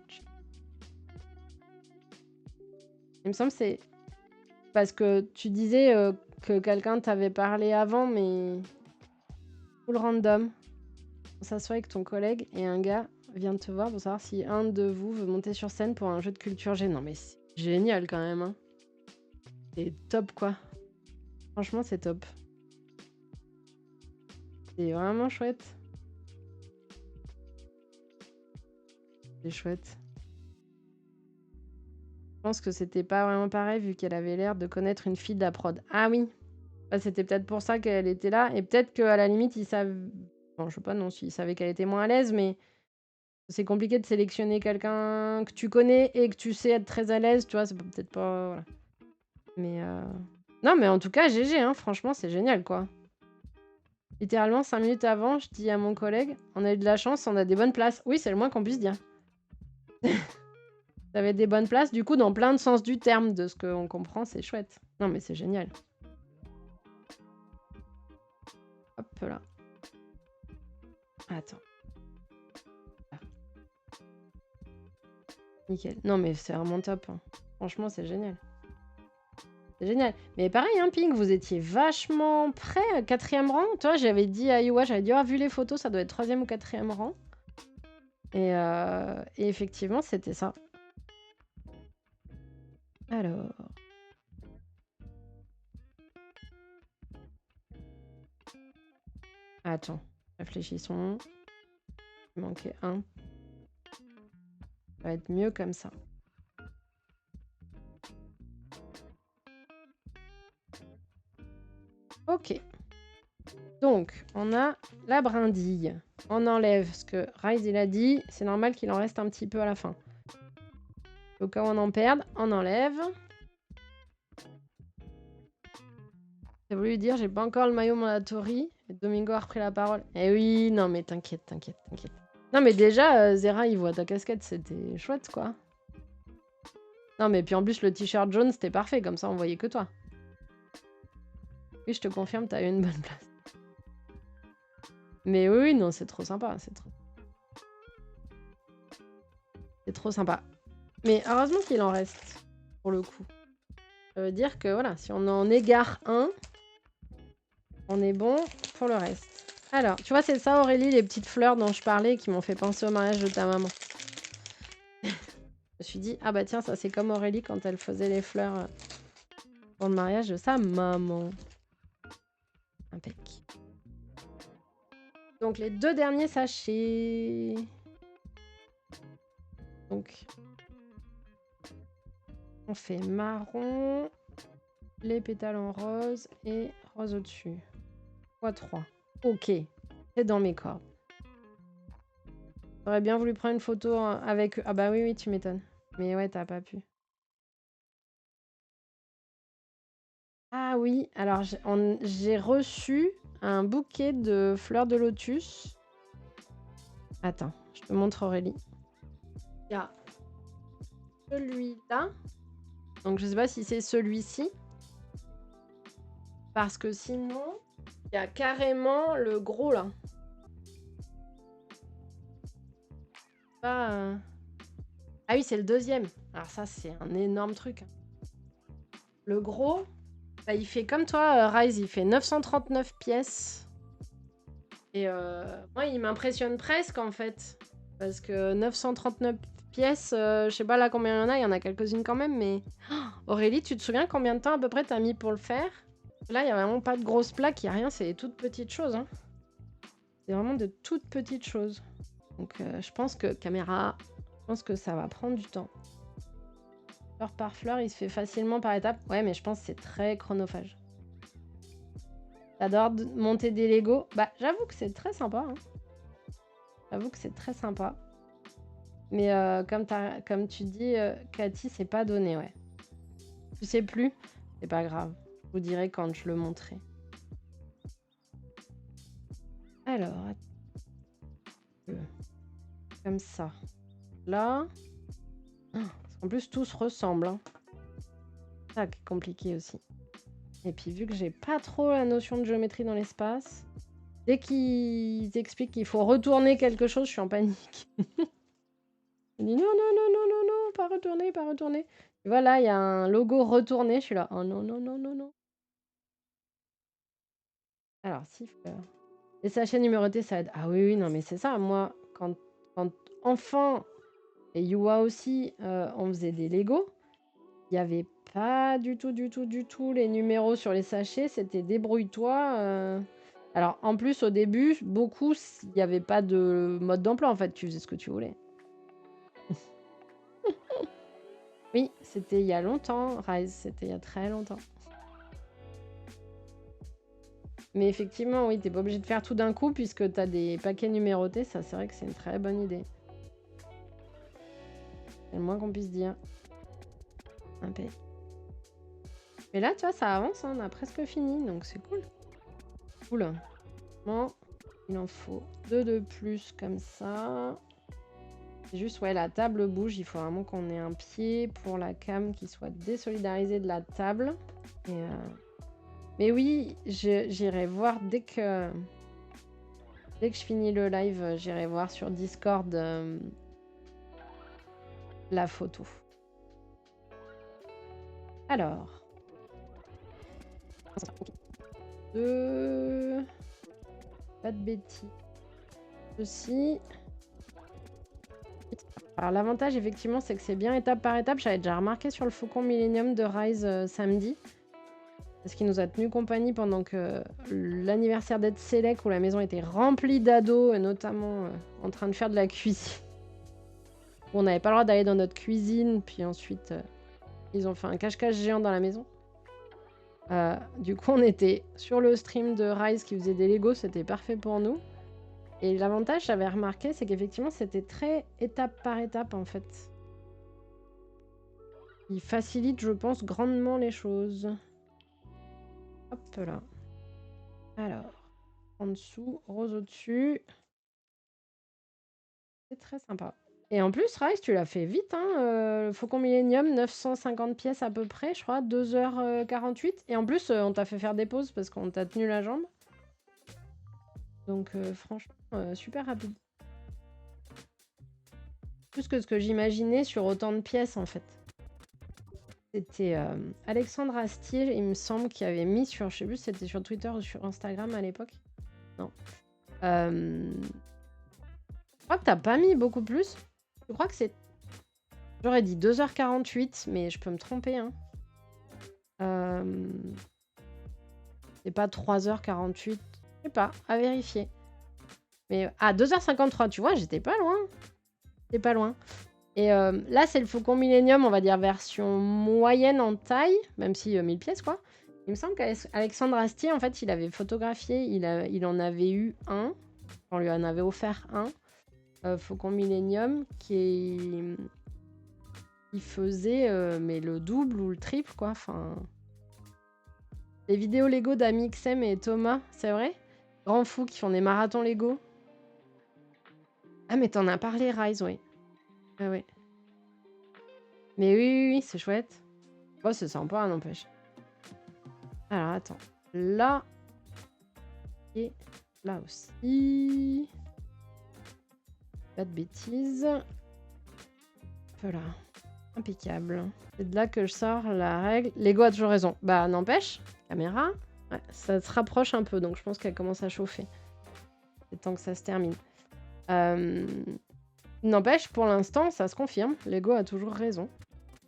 Il me semble que c'est... Parce que tu disais que quelqu'un t'avait parlé avant, mais... Full random. On s'assoit avec ton collègue et un gars vient te voir pour savoir si un de vous veut monter sur scène pour un jeu de culture G. Non mais c'est génial quand même, hein. C'est top, quoi. Franchement, c'est top. C'est vraiment chouette. C'est chouette. Je pense que c'était pas vraiment pareil vu qu'elle avait l'air de connaître une fille de la prod. Ah oui. Bah, c'était peut-être pour ça qu'elle était là. Et peut-être qu'à la limite, ils savent... Bon, je sais pas, non, s'ils savaient qu'elle était moins à l'aise, mais... C'est compliqué de sélectionner quelqu'un que tu connais et que tu sais être très à l'aise, tu vois, c'est peut-être pas... Voilà. Mais non, mais en tout cas, GG, hein, franchement, c'est génial, quoi. Littéralement, 5 minutes avant, je dis à mon collègue, on a eu de la chance, on a des bonnes places. Oui, c'est le moins qu'on puisse dire. T'avais des bonnes places, du coup, dans plein de sens du terme, de ce qu'on comprend, c'est chouette. Non, mais c'est génial. Hop là. Attends. Là. Nickel. Non, mais c'est vraiment top, hein. Franchement, c'est génial. C'est génial. Mais pareil, hein, Pink, vous étiez vachement près, 4e rang. Toi, j'avais dit à Iwa, j'avais dit, vu les photos, ça doit être 3e ou 4e rang. Et effectivement, c'était ça. Alors... Attends, réfléchissons. Il manquait un. Ça va être mieux comme ça. Ok. Donc, on a la brindille. On enlève ce que Rise il a dit. C'est normal qu'il en reste un petit peu à la fin. Au cas où on en perde, on enlève. J'ai voulu lui dire, j'ai pas encore le maillot mandatory. Et Domingo a repris la parole. Eh oui, non mais t'inquiète, t'inquiète, t'inquiète. Non mais déjà, Zera, il voit ta casquette, c'était chouette quoi. Non mais puis en plus, le t-shirt jaune, c'était parfait, comme ça on voyait que toi. Oui, je te confirme, t'as eu une bonne place. Mais oui, non, c'est trop sympa, c'est trop sympa. Mais heureusement qu'il en reste, pour le coup. Ça veut dire que voilà, si on en égare un, on est bon pour le reste. Alors, tu vois, c'est ça Aurélie, les petites fleurs dont je parlais qui m'ont fait penser au mariage de ta maman. Je me suis dit, ah bah tiens, ça c'est comme Aurélie quand elle faisait les fleurs pour le mariage de sa maman. Impec. Donc les 2 derniers sachets. Donc, on fait marron, les pétales en rose et rose au-dessus. x3. Ok, c'est dans mes cordes. J'aurais bien voulu prendre une photo avec eux. Ah bah oui, tu m'étonnes. Mais ouais, t'as pas pu. Ah oui, alors j'ai reçu un bouquet de fleurs de lotus. Attends, je te montre Aurélie. Il y a celui-là. Donc je sais pas si c'est celui-ci. Parce que sinon, il y a carrément le gros là. Ah oui, c'est le deuxième. Alors ça, c'est un énorme truc. Le gros, bah, il fait comme toi, Rise, il fait 939 pièces. Et moi, il m'impressionne presque en fait. Parce que 939 pièces, je sais pas là combien il y en a quelques-unes quand même, mais... Oh, Aurélie, tu te souviens combien de temps à peu près t'as mis pour le faire? Là, il n'y a vraiment pas de grosses plaques, il n'y a rien, c'est des toutes petites choses. Hein. C'est vraiment de toutes petites choses. Donc je pense que caméra, je pense que ça va prendre du temps. Fleur par fleur, il se fait facilement par étapes. Ouais, mais je pense que c'est très chronophage. T'adores monter des Lego? Bah, j'avoue que c'est très sympa. Hein. J'avoue que c'est très sympa. Mais comme tu dis, Cathy, c'est pas donné, ouais. Tu sais plus? C'est pas grave. Je vous dirai quand je le montrerai. Alors, comme ça. Là. En plus, tout se ressemble. Hein. C'est ça qui est compliqué aussi. Et puis, vu que j'ai pas trop la notion de géométrie dans l'espace, dès qu'ils expliquent qu'il faut retourner quelque chose, je suis en panique. Je dis non, non, non, non, non, non, pas retourner, pas retourner. Tu vois, là, il y a un logo retourné. Je suis là, oh non, non, non, non, non. Alors, siffleur. Les sachets numérotés, ça aide. Ah oui, oui, non, mais c'est ça. Moi, quand enfant, et Yua aussi, on faisait des Lego, il n'y avait pas du tout les numéros sur les sachets. C'était débrouille-toi. Alors, en plus, au début, beaucoup, il n'y avait pas de mode d'emploi, en fait. Tu faisais ce que tu voulais. Oui, c'était il y a longtemps, Rise. C'était il y a très longtemps. Mais effectivement, oui, t'es pas obligé de faire tout d'un coup puisque t'as des paquets numérotés. Ça, c'est vrai que c'est une très bonne idée. C'est le moins qu'on puisse dire. Impec. Mais là, tu vois, ça avance. Hein, on a presque fini, donc c'est cool. Cool. Bon, il en faut 2 de plus comme ça. C'est juste, ouais, la table bouge. Il faut vraiment qu'on ait un pied pour la cam qui soit désolidarisée de la table. Et mais oui, j'irai voir dès que je finis le live, j'irai voir sur Discord la photo. Alors. 2. Pas de bêtises. Ceci. Alors l'avantage effectivement c'est que c'est bien étape par étape. J'avais déjà remarqué sur le Faucon Millennium de Rise samedi. Parce qu'il nous a tenu compagnie pendant que l'anniversaire d'Ed Select où la maison était remplie d'ados, notamment en train de faire de la cuisine. On n'avait pas le droit d'aller dans notre cuisine, puis ensuite ils ont fait un cache-cache géant dans la maison. Du coup, on était sur le stream de Rise qui faisait des Lego, c'était parfait pour nous. Et l'avantage, j'avais remarqué, c'est qu'effectivement, c'était très étape par étape, en fait. Il facilite, je pense, grandement les choses. Hop là. Alors, en dessous, rose au-dessus. C'est très sympa. Et en plus, Rise, tu l'as fait vite, hein. Le Faucon Millenium, 950 pièces à peu près, je crois, 2h48. Et en plus, on t'a fait faire des pauses parce qu'on t'a tenu la jambe. Donc, franchement, super rapide. Plus que ce que j'imaginais sur autant de pièces, en fait. C'était Alexandre Astier, il me semble, qui avait mis sur, je sais plus si c'était sur Twitter ou sur Instagram à l'époque. Non. Je crois que t'as pas mis beaucoup plus. Je crois que c'est... J'aurais dit 2h48, mais je peux me tromper. Hein. C'est pas 3h48. Je sais pas, à vérifier. Mais à 2h53, tu vois, j'étais pas loin. J'étais pas loin. Et là, c'est le Faucon Millenium, on va dire version moyenne en taille, même si 1000 pièces, quoi. Il me semble qu'Alexandre Astier, en fait, il avait photographié, il en avait eu un, on lui en avait offert un, Faucon Millenium, qui faisait mais le double ou le triple, quoi. Enfin, les vidéos Lego d'Amixem et Thomas, c'est vrai? Grands fous qui font des marathons Lego. Ah, mais t'en as parlé, Rise, oui. Ah ouais. Mais oui, c'est chouette. Oh, c'est sympa, n'empêche. Alors, attends. Là. Et là aussi. Pas de bêtises. Voilà. Impeccable. C'est de là que je sors la règle. Lego a toujours raison. Bah, n'empêche. Caméra. Ouais, ça se rapproche un peu, donc je pense qu'elle commence à chauffer. C'est temps que ça se termine. N'empêche, pour l'instant, ça se confirme. Lego a toujours raison.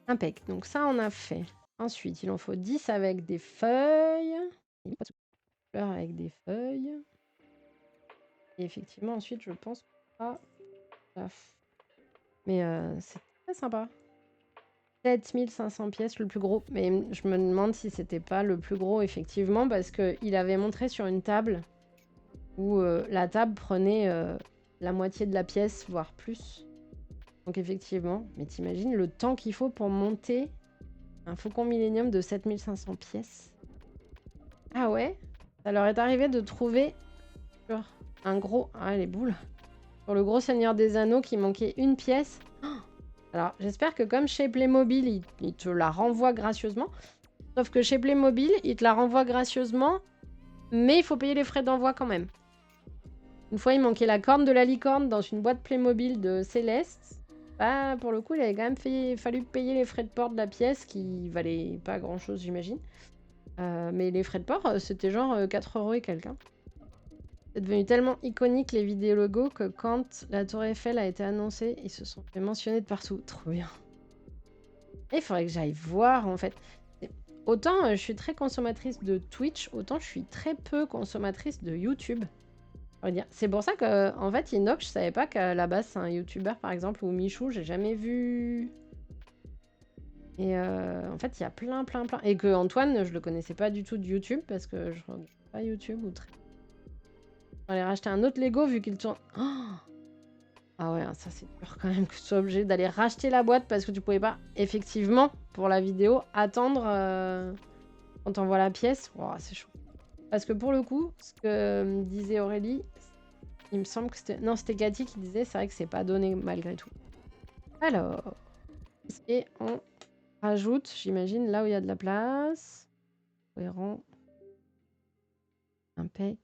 Impec. Donc ça, on a fait. Ensuite, il en faut 10 avec des feuilles. Fleurs avec des feuilles. Et effectivement, ensuite, je pense pas. Mais c'est très sympa. 7500 pièces, le plus gros. Mais je me demande si c'était pas le plus gros, effectivement, parce qu'il avait montré sur une table où la table prenait la moitié de la pièce, voire plus. Donc effectivement, mais t'imagines le temps qu'il faut pour monter un Faucon Millenium de 7500 pièces. Ah ouais? Ça leur est arrivé de trouver sur un gros... Ah, les boules. Sur le gros Seigneur des Anneaux qui manquait une pièce. Oh, alors, j'espère que comme chez Playmobil, il te la renvoie gracieusement. Sauf que chez Playmobil, il te la renvoie gracieusement, mais il faut payer les frais d'envoi quand même. Une fois, il manquait la corne de la licorne dans une boîte Playmobil de Céleste. Bah, pour le coup, il avait quand même fallu payer les frais de port de la pièce, qui valaient pas grand-chose, j'imagine. Mais les frais de port, c'était genre 4 € et quelques. C'est devenu tellement iconique les vidéos Lego que quand la Tour Eiffel a été annoncée, ils se sont fait mentionner de partout. Trop bien. Et il faudrait que j'aille voir en fait. Autant je suis très consommatrice de Twitch, autant je suis très peu consommatrice de YouTube. C'est pour ça que en fait Inox, je savais pas qu'à la base c'est un YouTuber par exemple, ou Michou, j'ai jamais vu. Et en fait il y a plein. Et que Antoine, je le connaissais pas du tout de YouTube parce que je regarde pas YouTube ou très. On va aller racheter un autre Lego vu qu'il tourne. Oh, ah ouais, ça c'est dur quand même que tu sois obligé d'aller racheter la boîte parce que tu pouvais pas, effectivement, pour la vidéo, attendre quand on voit la pièce. Oh, c'est chaud. Parce que pour le coup, ce que me disait Aurélie, il me semble que c'était... Non, c'était Cathy qui disait, c'est vrai que c'est pas donné malgré tout. Alors, et on rajoute, j'imagine, là où il y a de la place. Cohérent. Impec.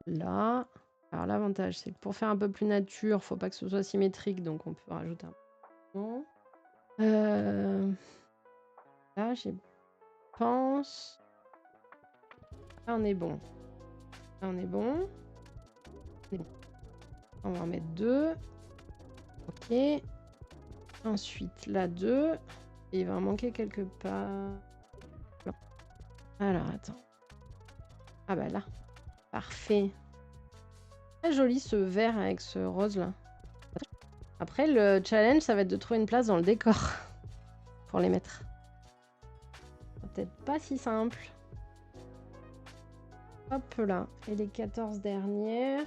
Là. Alors l'avantage, c'est que pour faire un peu plus nature, faut pas que ce soit symétrique, donc on peut rajouter un peu. Là, je pense. Là, on est bon. Là, on est bon. On va en mettre 2. Ok. Ensuite, là, 2. Et il va en manquer quelque part. Alors, attends. Ah bah là. Parfait. Très joli ce vert avec ce rose là. Après, le challenge, ça va être de trouver une place dans le décor pour les mettre. peut-être pas si simple. Hop là. Et les 14 dernières.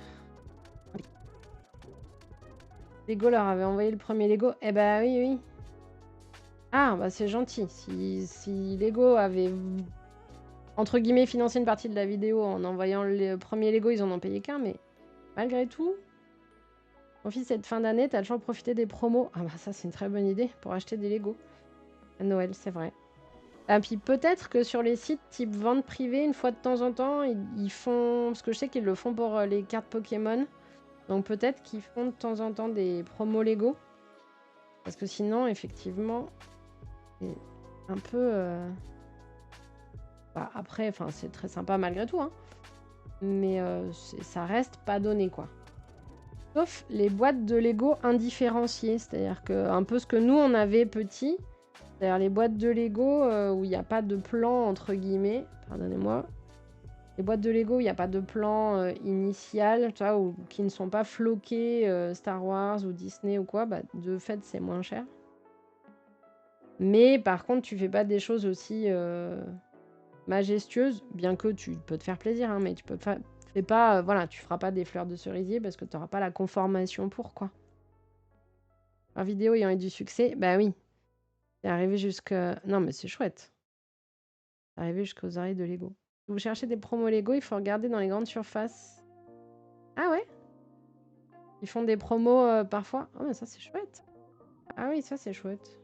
Lego leur avait envoyé le premier Lego. Eh bah oui, oui. Ah, bah c'est gentil. Si Lego avait, entre guillemets, financé une partie de la vidéo en envoyant le premier Lego, ils en ont payé qu'un, mais malgré tout, profite cette fin d'année, t'as toujours profité des promos. Ah bah ça, c'est une très bonne idée pour acheter des Lego à Noël, c'est vrai. Ah, puis peut-être que sur les sites type vente privée, une fois de temps en temps, ils font... Parce que je sais qu'ils le font pour les cartes Pokémon. Donc peut-être qu'ils font de temps en temps des promos Lego. Parce que sinon, effectivement, c'est un peu... Bah, après, c'est très sympa malgré tout. Hein. Mais ça reste pas donné, quoi. Sauf les boîtes de Lego indifférenciées. C'est-à-dire que un peu ce que nous, on avait petit... C'est-à-dire les boîtes de Lego où il n'y a pas de plan, entre guillemets. Pardonnez-moi. Les boîtes de Lego où il n'y a pas de plan initial, tu vois, ou qui ne sont pas floquées Star Wars ou Disney ou quoi, bah, de fait, c'est moins cher. Mais par contre, tu fais pas des choses aussi majestueuses, bien que tu peux te faire plaisir, hein, mais tu peux fais pas, voilà, tu feras pas des fleurs de cerisier parce que tu n'auras pas la conformation pour, quoi. La vidéo ayant eu du succès, bah oui. C'est arrivé jusqu'à... Non, mais c'est chouette. C'est arrivé jusqu'aux oreilles de Lego. Si vous cherchez des promos Lego, il faut regarder dans les grandes surfaces. Ah ouais? Ils font des promos parfois. Oh, mais ça, c'est chouette. Ah oui, ça, c'est chouette.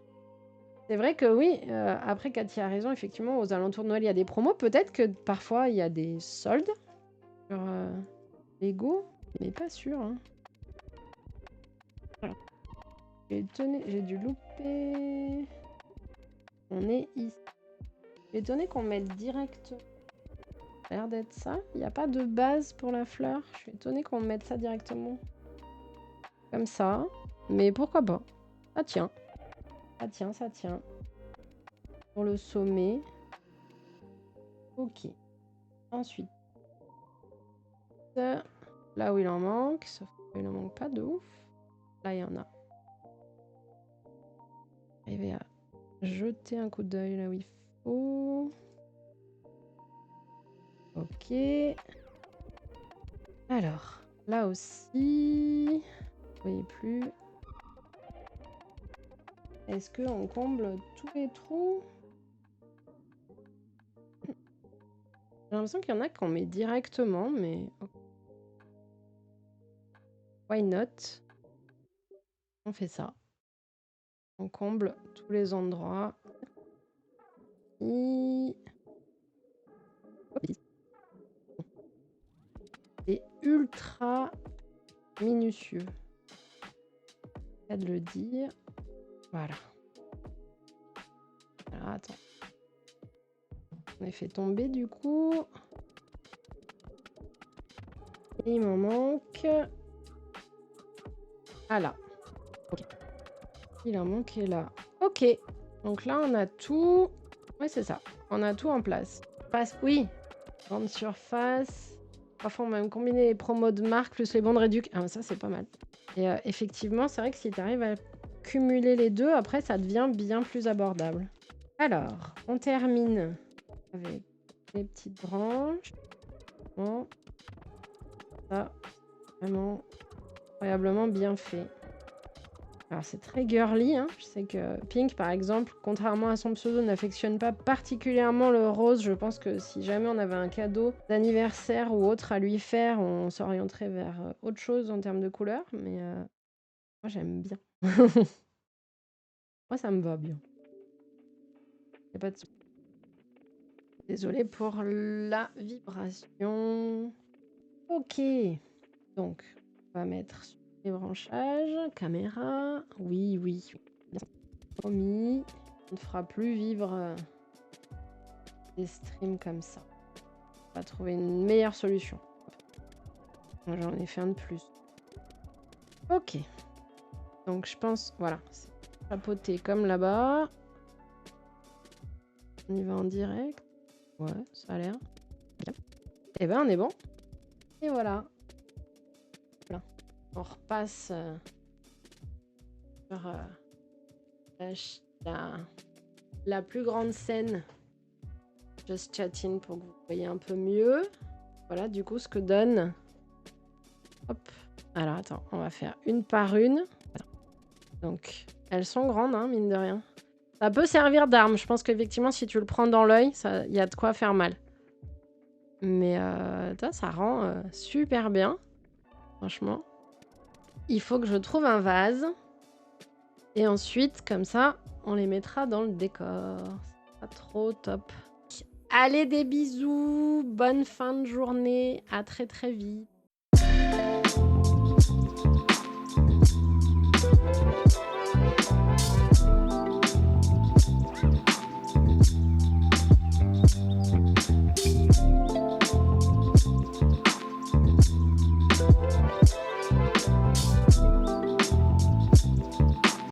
C'est vrai que oui, après, Cathy a raison, effectivement, aux alentours de Noël, il y a des promos. Peut-être que parfois, il y a des soldes sur Lego, mais pas sûr. Hein. Voilà. J'ai dû louper. On est ici. J'ai étonné qu'on mette direct. Ça a l'air d'être ça. Il n'y a pas de base pour la fleur. Je suis étonnée qu'on mette ça directement. Comme ça. Mais pourquoi pas? Ça tient. Ça tient, ça tient. Pour le sommet. Ok. Ensuite. Là où il en manque. Sauf qu'il en manque pas de ouf. Là, il y en a. Arriver à jeter un coup d'œil là où il faut. Ok. Alors, là aussi. Vous voyez plus. Est-ce qu'on comble tous les trous? J'ai l'impression qu'il y en a qu'on met directement, mais... Why not? On fait ça. On comble tous les endroits. C'est ultra minutieux. Pas de le dire. Voilà. Alors, attends. On a fait tomber du coup. Et il m'en manque. Ah là. Okay. Il en manquait là. Ok. Donc là, on a tout. Ouais, c'est ça. On a tout en place. Oui. Grande surface. Parfois, on va même combiner les promos de marque plus les bons de réduc. Ah, ça, c'est pas mal. Et effectivement, c'est vrai que si tu arrives à cumuler les deux, après, ça devient bien plus abordable. Alors, on termine avec les petites branches. Bon. Ça, vraiment incroyablement bien fait. Alors, c'est très girly. Hein. Je sais que Pink, par exemple, contrairement à son pseudo, n'affectionne pas particulièrement le rose. Je pense que si jamais on avait un cadeau d'anniversaire ou autre à lui faire, on s'orienterait vers autre chose en termes de couleur. Mais moi, j'aime bien. Moi, ça me va bien. Y a pas de... Désolée pour la vibration. Ok. Donc, on va mettre les branchages, caméra. Oui, oui. Promis. On ne fera plus vivre des streams comme ça. On va trouver une meilleure solution. J'en ai fait un de plus. Ok. Donc, je pense... Voilà. C'est chapeauté comme là-bas. On y va en direct. Ouais, ça a l'air. Et ben, on est bon. Et voilà. Voilà. On repasse sur la plus grande scène Just chat in pour que vous voyez un peu mieux. Voilà, du coup, ce que donne... Hop. Alors, attends, on va faire une par une. Donc, elles sont grandes, hein, mine de rien. Ça peut servir d'arme. Je pense qu'effectivement, si tu le prends dans l'œil, il y a de quoi faire mal. Mais ça rend super bien. Franchement. Il faut que je trouve un vase. Et ensuite, comme ça, on les mettra dans le décor. C'est pas trop top. Allez, des bisous. Bonne fin de journée. À très très vite.